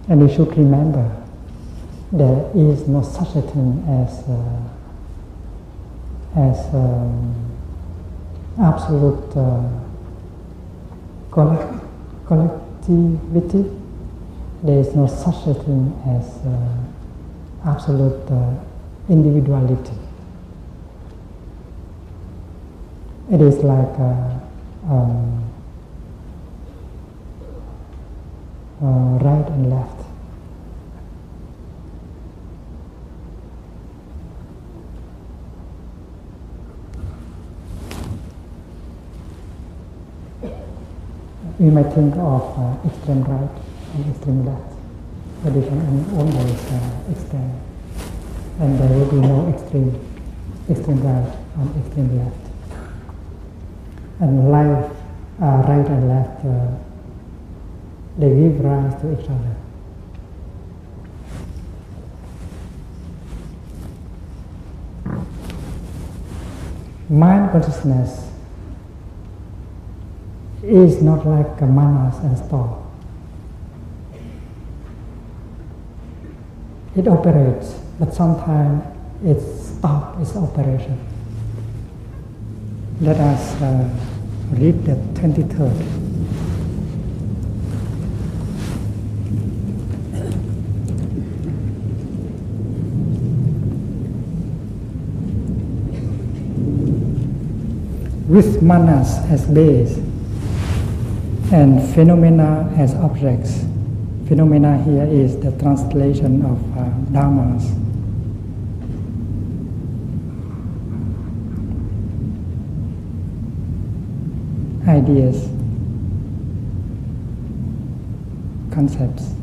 Speaker 1: And you should remember there is no such a thing as absolute collectivity. There is no such a thing as absolute individuality. It is like right and left. We might think of extreme right and extreme left, but you can always extend, and there will be no extreme right and extreme left. And life, right and left, they give rise to each other. Mind consciousness is not like manas and store. It operates, but sometimes it stops its operation. Let us read the 23rd. With manas as base and phenomena as objects. Phenomena here is the translation of dharmas. Ideas, concepts,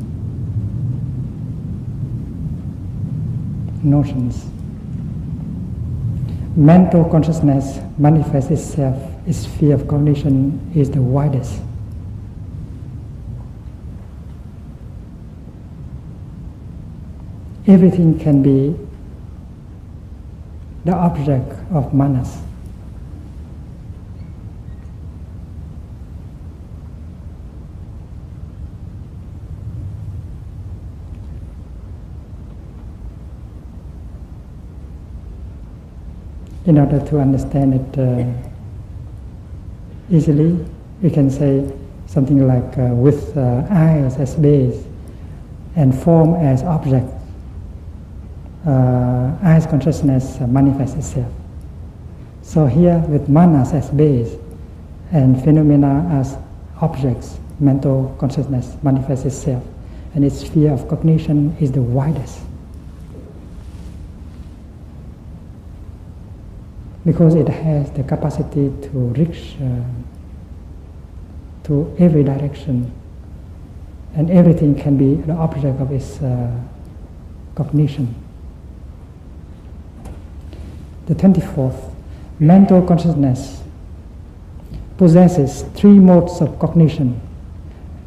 Speaker 1: notions. Mental consciousness manifests itself. Its sphere of cognition is the widest. Everything can be the object of manas. In order to understand it easily, we can say something like with eyes as base and form as object, eyes consciousness manifests itself. So here with manas as base and phenomena as objects, mental consciousness manifests itself, and its sphere of cognition is the widest. Because it has the capacity to reach to every direction, and everything can be the object of its cognition. The 24th, mental consciousness possesses three modes of cognition,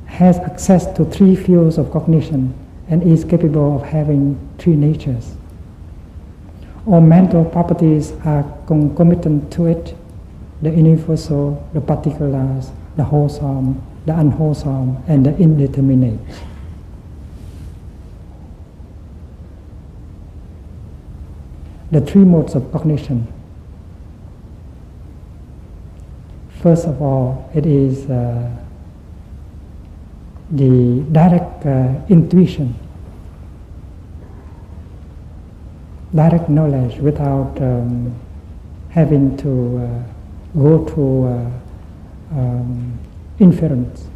Speaker 1: has access to three fields of cognition, and is capable of having three natures. All mental properties are concomitant to it: the universal, the particulars, the wholesome, the unwholesome, and the indeterminate. The three modes of cognition. First of all, it is the direct intuition, direct knowledge without having to go through inference.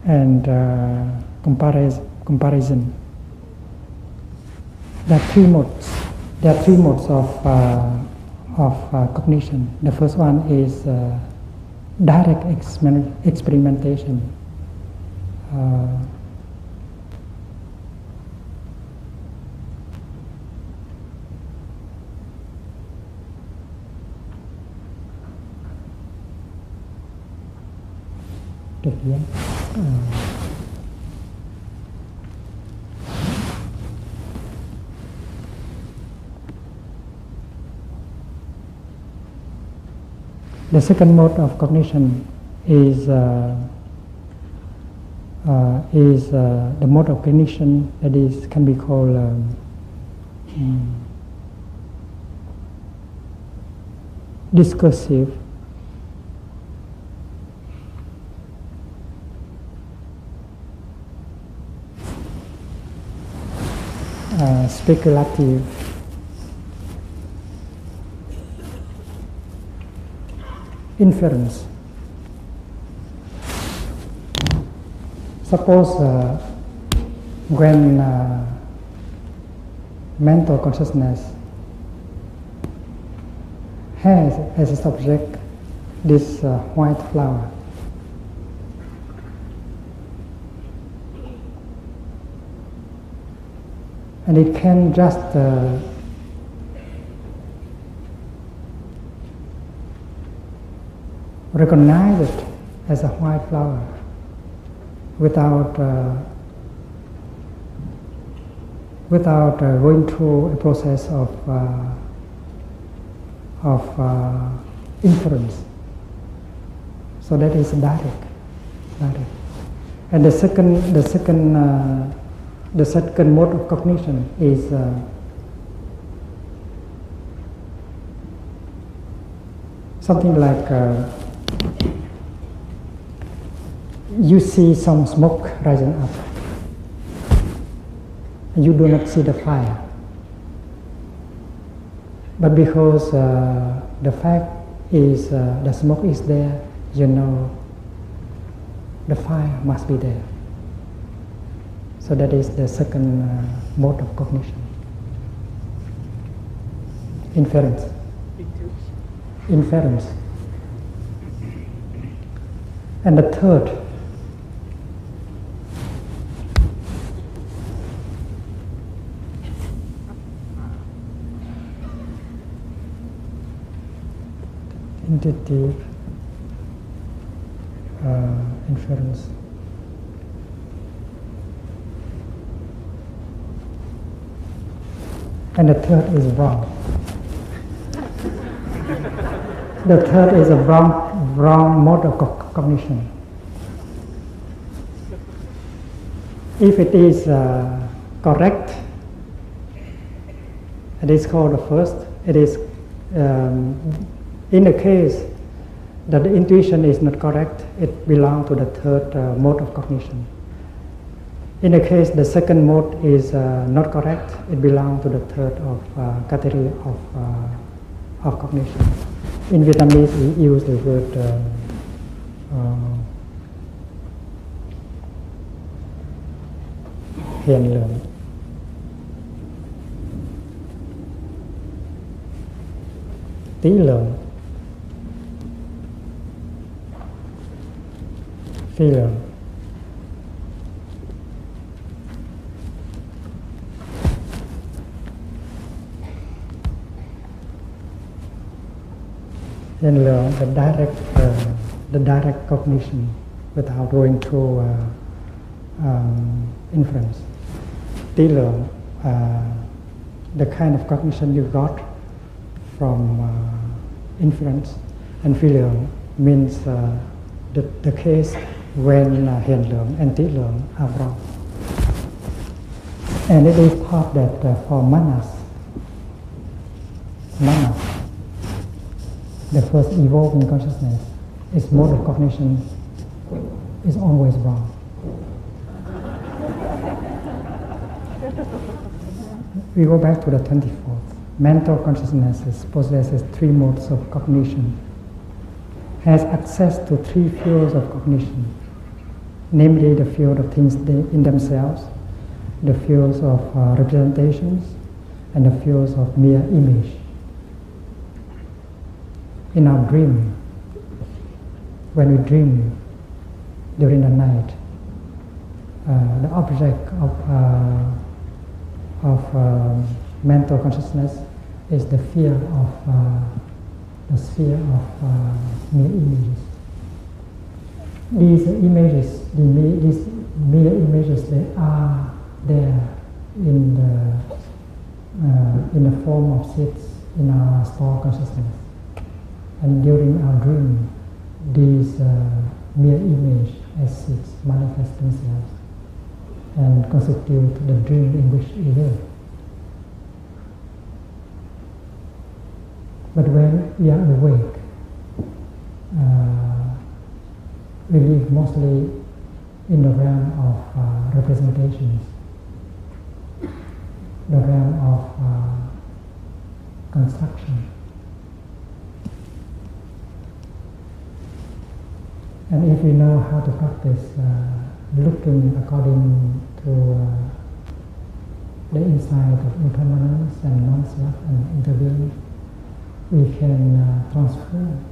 Speaker 1: And comparison. There are three modes. There are three modes of cognition. The first one is direct experimentation. The second mode of cognition is the mode of cognition that can be called discursive, speculative, inference. Suppose when mental consciousness has as a subject this white flower, and it can just recognize it as a white flower without going through a process of inference. So that is direct. And the second mode of cognition is something like you see some smoke rising up, and you do not see the fire. But because the fact is the smoke is there, you know the fire must be there. So that is the second mode of cognition. Inference. And the third, intuitive inference. And the third is wrong. The third is a wrong mode of cognition. If it is correct, it is called the first. It is in the case that the intuition is not correct, it belongs to the third mode of cognition. In the case the second mode is not correct, it belongs to the third of category of cognition. In Vietnamese we use the word hiện lượng. Tí lượng, phi lượng. Hiện lượng, the direct cognition without going through inference. Tí lượng, the kind of cognition you got from inference, and phi lượng means the case when hiện lượng and tí lượng are wrong. And it is thought that for manas, the first evolving consciousness, its mode of cognition is always wrong. We go back to the 24th. Mental consciousness possesses three modes of cognition, has access to three fields of cognition, namely the field of things in themselves, the fields of representations, and the fields of mere image. In our dream, when we dream during the night, the object of mental consciousness is the sphere of mere images. These mere images, they are there in the form of seeds in our store consciousness. And during our dream, these mere image as seeds manifest themselves and constitute the dream in which we live. But when we are awake, we live mostly in the realm of representations, the realm of construction. And if we know how to practice looking according to the insight of impermanence and non-self and interbeing, we can transform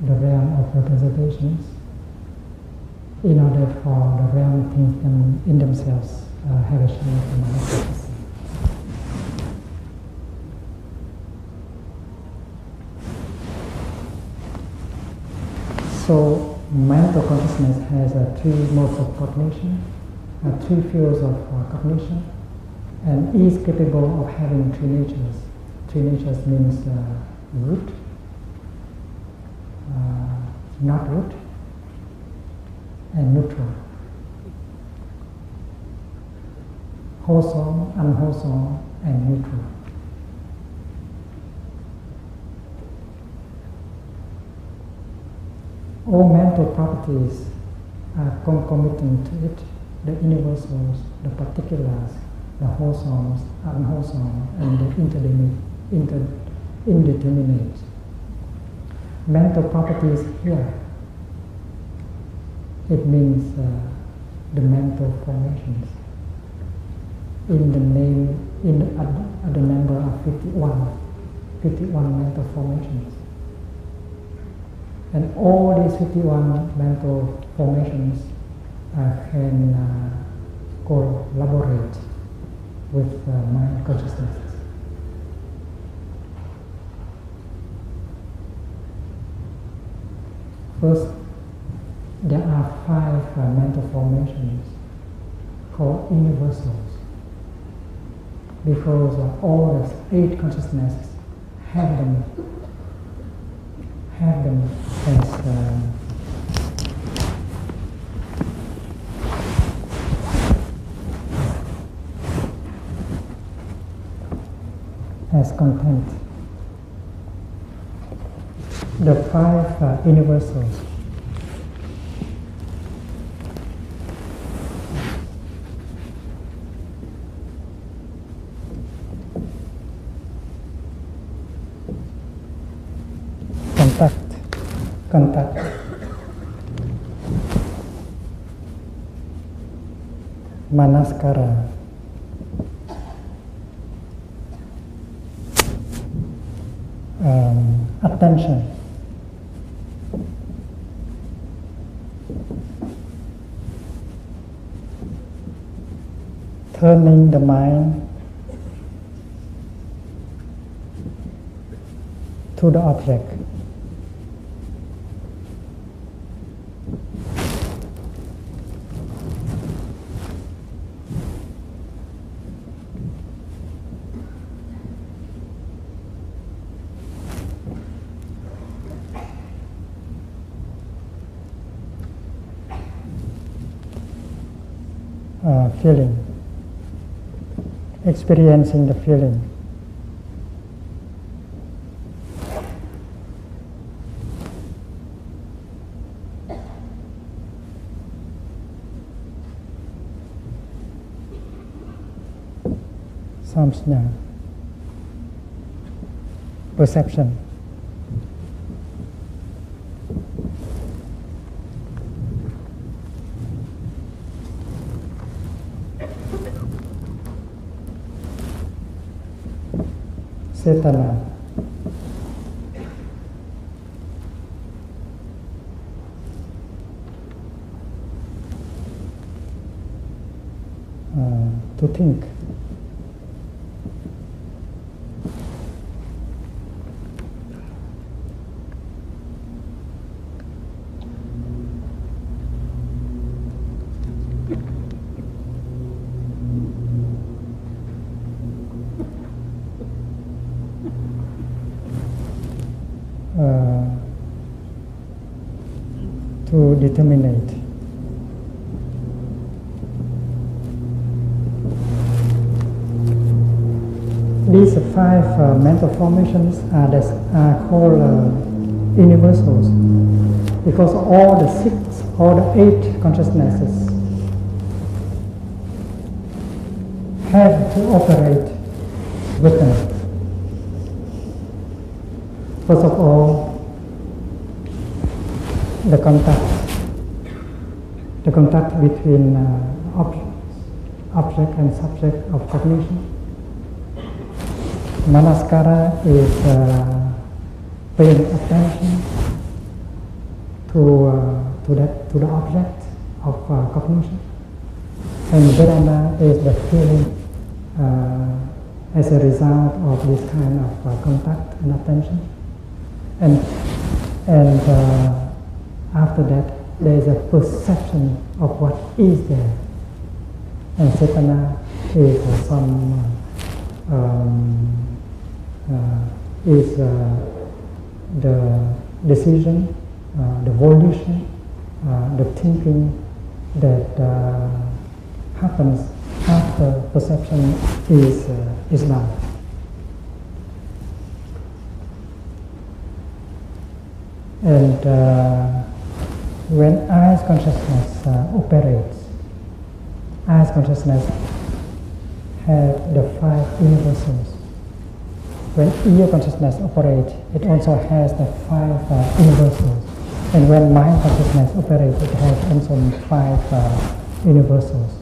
Speaker 1: the realm of representations in order for the realm of things in themselves have a chance to manifest. So mental consciousness has three modes of cognition, three fields of cognition, and is capable of having three natures. Three natures means root, not root, and neutral. Wholesome, unwholesome, and neutral. All mental properties are concomitant to it, the universals, the particulars, the wholesomes, unwholesome, and the indeterminate. Mental properties here, it means the mental formations. In the number of 51 mental formations. And all these 51 mental formations can collaborate with mind consciousness. First, there are 5 mental formations called universals, because all the 8 consciousnesses have them as content. The 5 universals contact. Manaskara. Attention. Turning the mind to the object. Feeling, experiencing the feeling. Samsna, perception. Cetana, to think. To determinate. These five mental formations are called universals because all the eight consciousnesses have to operate with them. First of all, the contact between object and subject of cognition. Manaskara is paying attention to the object of cognition, and Vedana is the feeling as a result of this kind of contact and attention, and after that, there is a perception of what is there, and Cetana is the decision, the volition, the thinking that happens after perception is done. And when eyes consciousness operates, eyes consciousness have the five universals. When ear consciousness operates, it also has the five universals. And when mind consciousness operates, it has also five universals.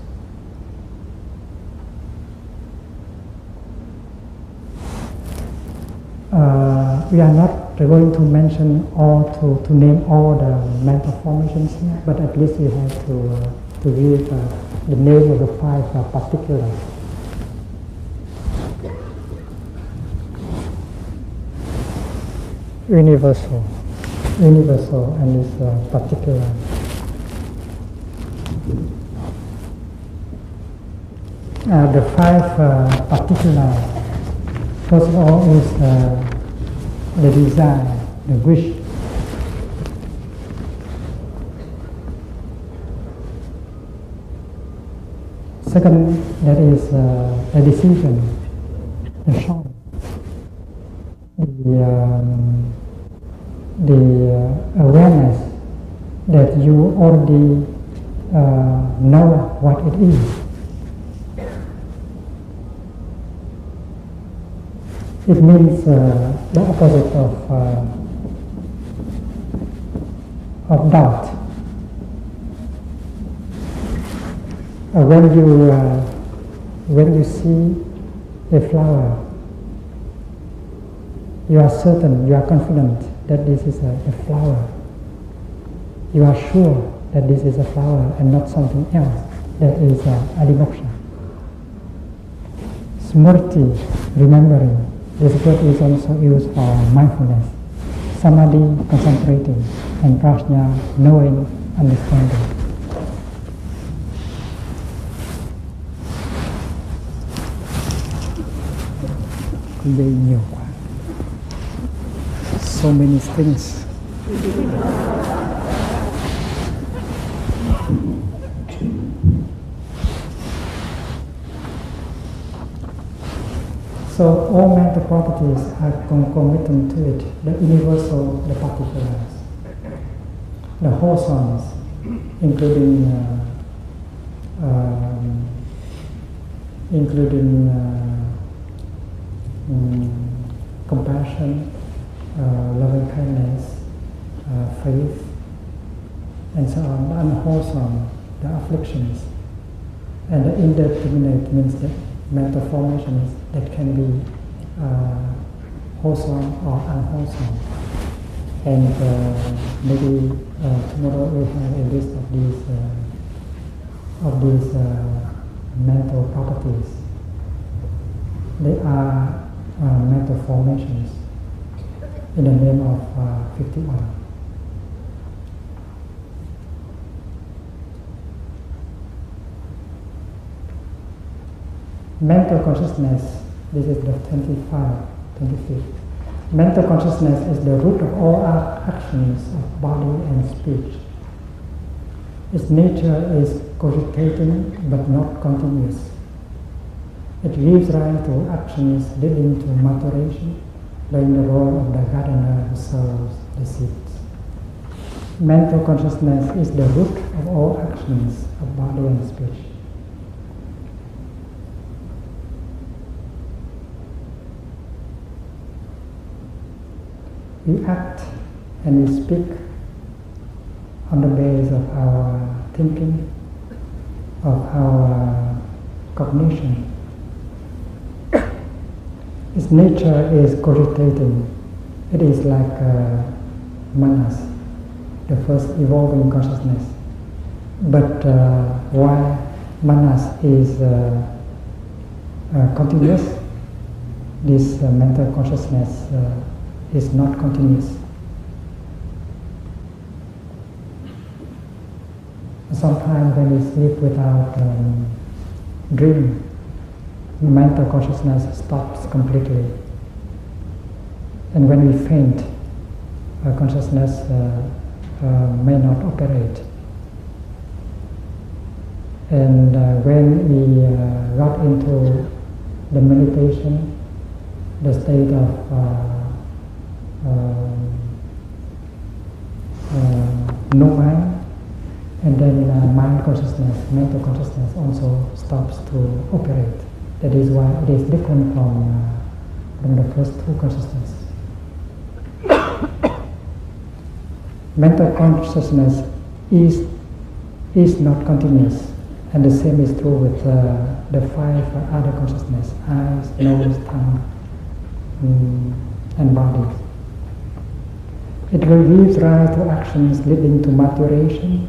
Speaker 1: We are not going to mention to name all the mental formations here, but at least we have to give the name of the five particulars. Universal, and is particular. The five particulars. First of all is the desire, the wish. Second, that is the decision, the choice, the awareness that you already know what it is. It means the opposite of of doubt. When you see a flower, you are certain, you are confident that this is a flower. You are sure that this is a flower and not something else. That is adimoksha. Smriti, remembering. This word is also used for mindfulness. Samadhi, concentrating, and prajna, knowing, understanding. Đây nhiều quá. So many things. So all mental properties are concomitant to it, the universal, the particulars, the wholesomes, including compassion, loving kindness, faith, and so on. The unwholesome, the afflictions, and the indeterminate means that mental formations that can be wholesome or unwholesome. And maybe tomorrow we'll have a list of these mental properties. They are mental formations in the name of 51. Mental consciousness, this is the 25th. Mental consciousness is the root of all actions of body and speech. Its nature is cogitating but not continuous. It gives rise to actions leading to maturation, playing the role of the gardener who sows the seeds. Mental consciousness is the root of all actions of body and speech. We act and we speak on the basis of our thinking, of our cognition. Its nature is cogitating. It is like manas, the first evolving consciousness. But while manas is continuous, this mental consciousness is not continuous. Sometimes when we sleep without dream, mental consciousness stops completely. And when we faint, consciousness may not operate. And when we got into the meditation, the state of no mind, and then mind consciousness, mental consciousness also stops to operate. That is why it is different from the first two consciousnesses. Mental consciousness is not continuous, and the same is true with the 5 other consciousness: eyes, nose, tongue, and body. It will give rise to actions leading to maturation,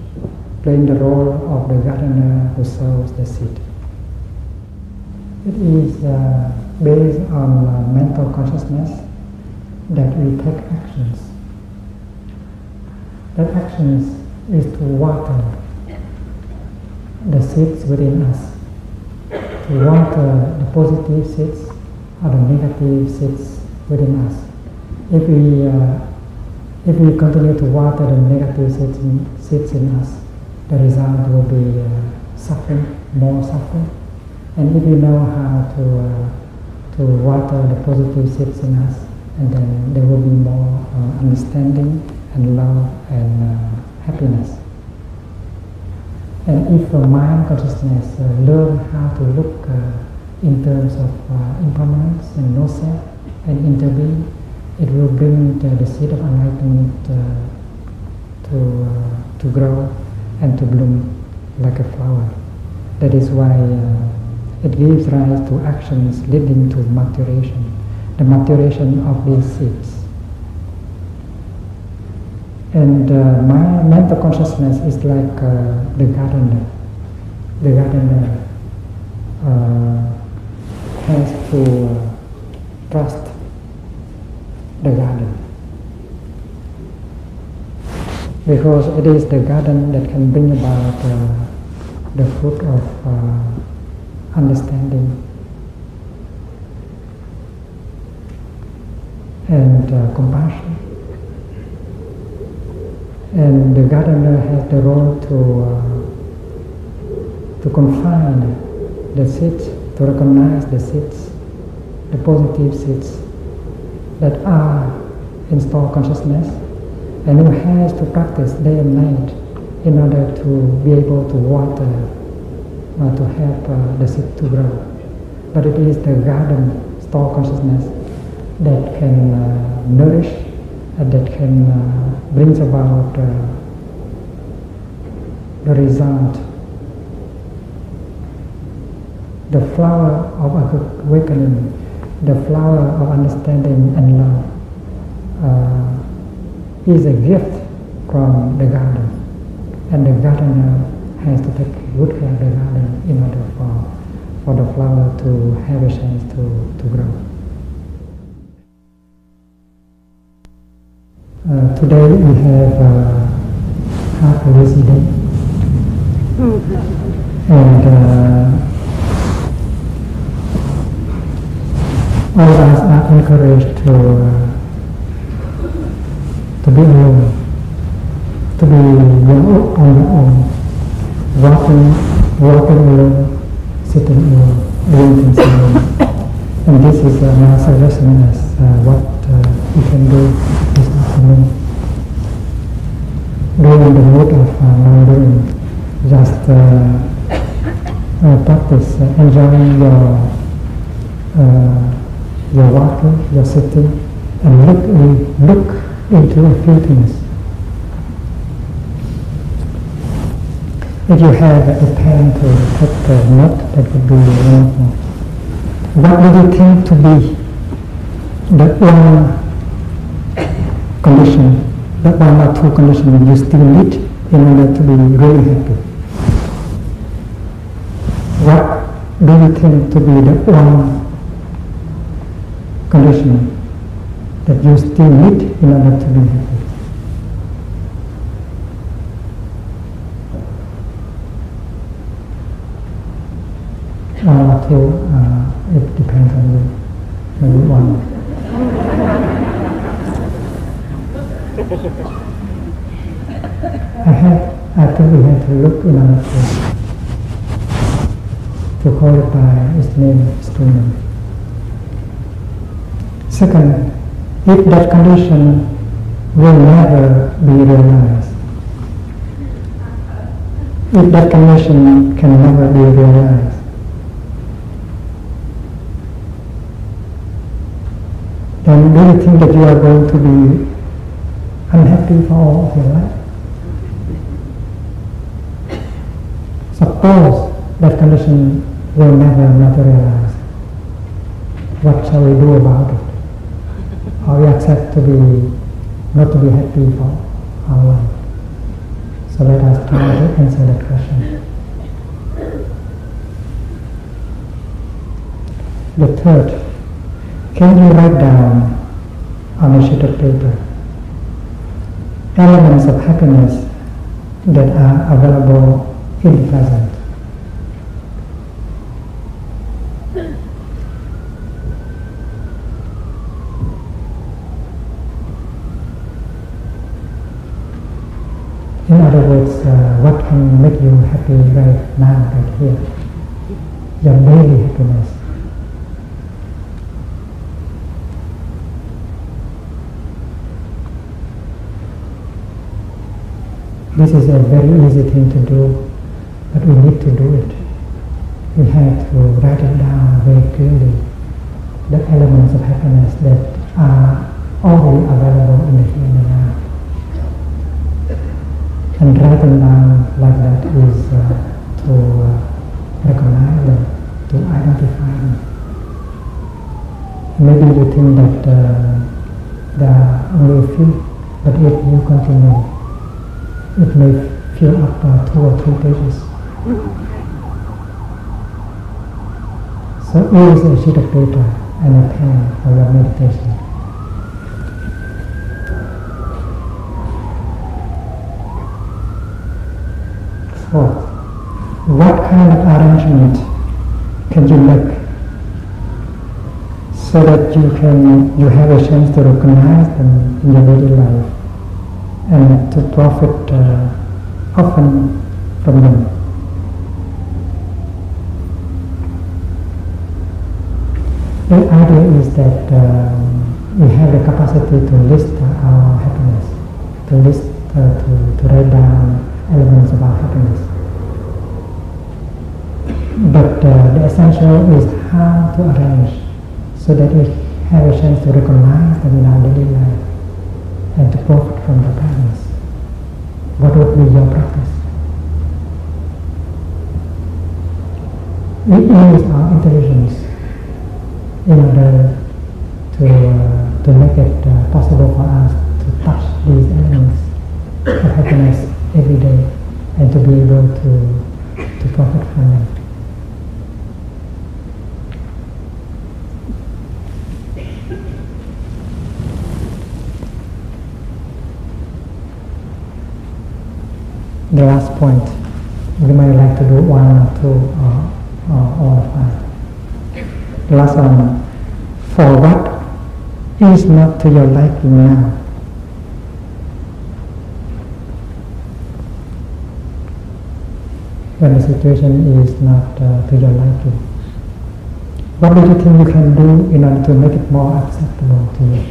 Speaker 1: playing the role of the gardener who sows the seed. It is based on mental consciousness that we take actions. That actions is to water the seeds within us, to water the positive seeds or the negative seeds within us. If we continue to water the negative seeds in us, the result will be suffering, more suffering. And if we know how to water the positive seeds in us, and then there will be more understanding and love and happiness. And if mind consciousness learn how to look in terms of impermanence and no self and interbeing, it will bring the seed of enlightenment to grow and to bloom like a flower. That is why it gives rise to actions leading to maturation, the maturation of these seeds. And my mental consciousness is like the gardener. The gardener has to trust the garden, because it is the garden that can bring about the fruit of understanding and compassion. And the gardener has the role to confine the seeds, to recognize the seeds, the positive seeds that are in store consciousness, and who has to practice day and night in order to be able to water to help the seed to grow. But it is the garden store consciousness that can nourish and that can brings about the result, the flower of awakening, the flower of understanding and love is a gift from the garden, and the gardener has to take good care of the garden in order for the flower to have a chance to grow. Today we have half a lazy day, and all of us are encouraged to be alone, to be on your own, walking alone, sitting alone, doing things alone. And this is my suggestion as what you can do this afternoon. During the mood of non-doing, just practice enjoying your walking, your sitting, and look into a few things. If you have a pen to take a note, that would be wonderful. What do you think to be the one condition, the one or two conditions you still need in order to be really happy? What do you think to be the one condition that you still need in order to be happy? It depends on you. Maybe one. I think we have to look in our place to call it by its name, Stillness. Second, if that condition will never be realized, if that condition can never be realized, then do you think that you are going to be unhappy for all of your life? Suppose that condition will never materialize. What shall we do about it? Or we accept not to be happy for our life? So let us try to answer that question. The third, can you write down on a sheet of paper elements of happiness that are available in the present? In other words, what can make you happy right now, right here? Your daily happiness. This is a very easy thing to do, but we need to do it. We have to write it down very clearly, the elements of happiness that are already available in the here and now. And writing down like that is to recognize them, to identify them. Maybe you think that there are only a few, but if you continue, it may fill up 2 or 3 pages. So use a sheet of paper and a pen for your meditation. Fourth, what kind of arrangement can you make so that you have a chance to recognize them in your daily life and to profit often from them? The idea is that we have the capacity to list our happiness, to write down elements of our happiness. But the essential is how to arrange so that we have a chance to recognize them in our daily life and to profit from the presence. What would be your practice? We use our intelligence in order to make it possible for us to touch these elements of happiness every day and to be able to profit from them. The last point, we might like to do 1 or 2 or all 5. The last one, for what is not to your liking now? When the situation is not to your liking, what do you think you can do in order to make it more acceptable to you?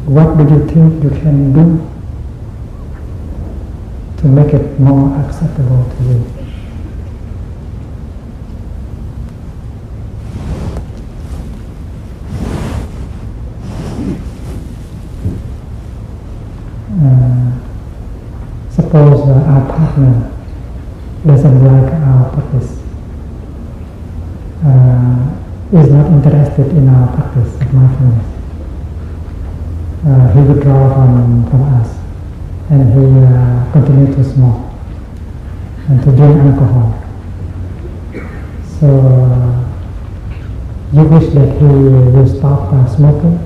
Speaker 1: What do you think you can do to make it more acceptable to you? Suppose our partner doesn't like our practice, is not interested in our practice of mindfulness. He withdraws from us, and he continues to smoke and to drink alcohol. So you wish that he will stop smoking,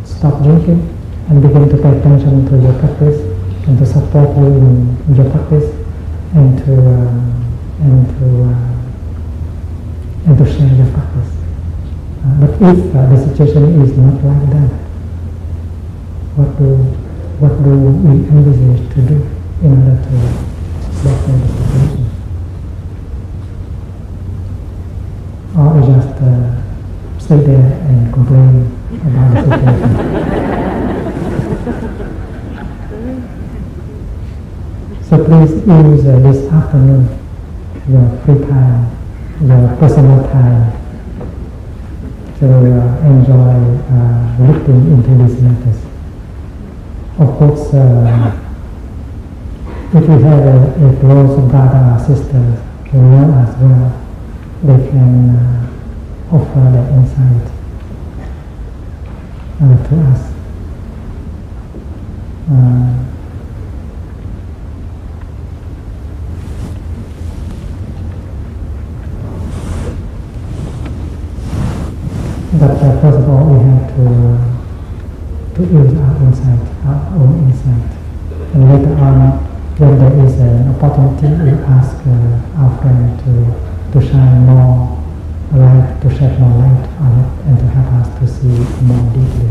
Speaker 1: stop drinking, and begin to pay attention to your practice and to support you in your practice and to share your practice. But if the situation is not like that, what do we envisage to do in order to better the situation? Or just stay there and complain about the situation? So please use this afternoon, your free time, your personal time, to enjoy looking into these matters. Of course, if you have a close brother or sister who know us well, they can offer their insight to us. But first of all, we have to use our insight, our own insight. And later on, when there is an opportunity, we ask our friend to shine more light, to shed more light on it, and to help us to see more deeply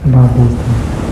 Speaker 1: about these things.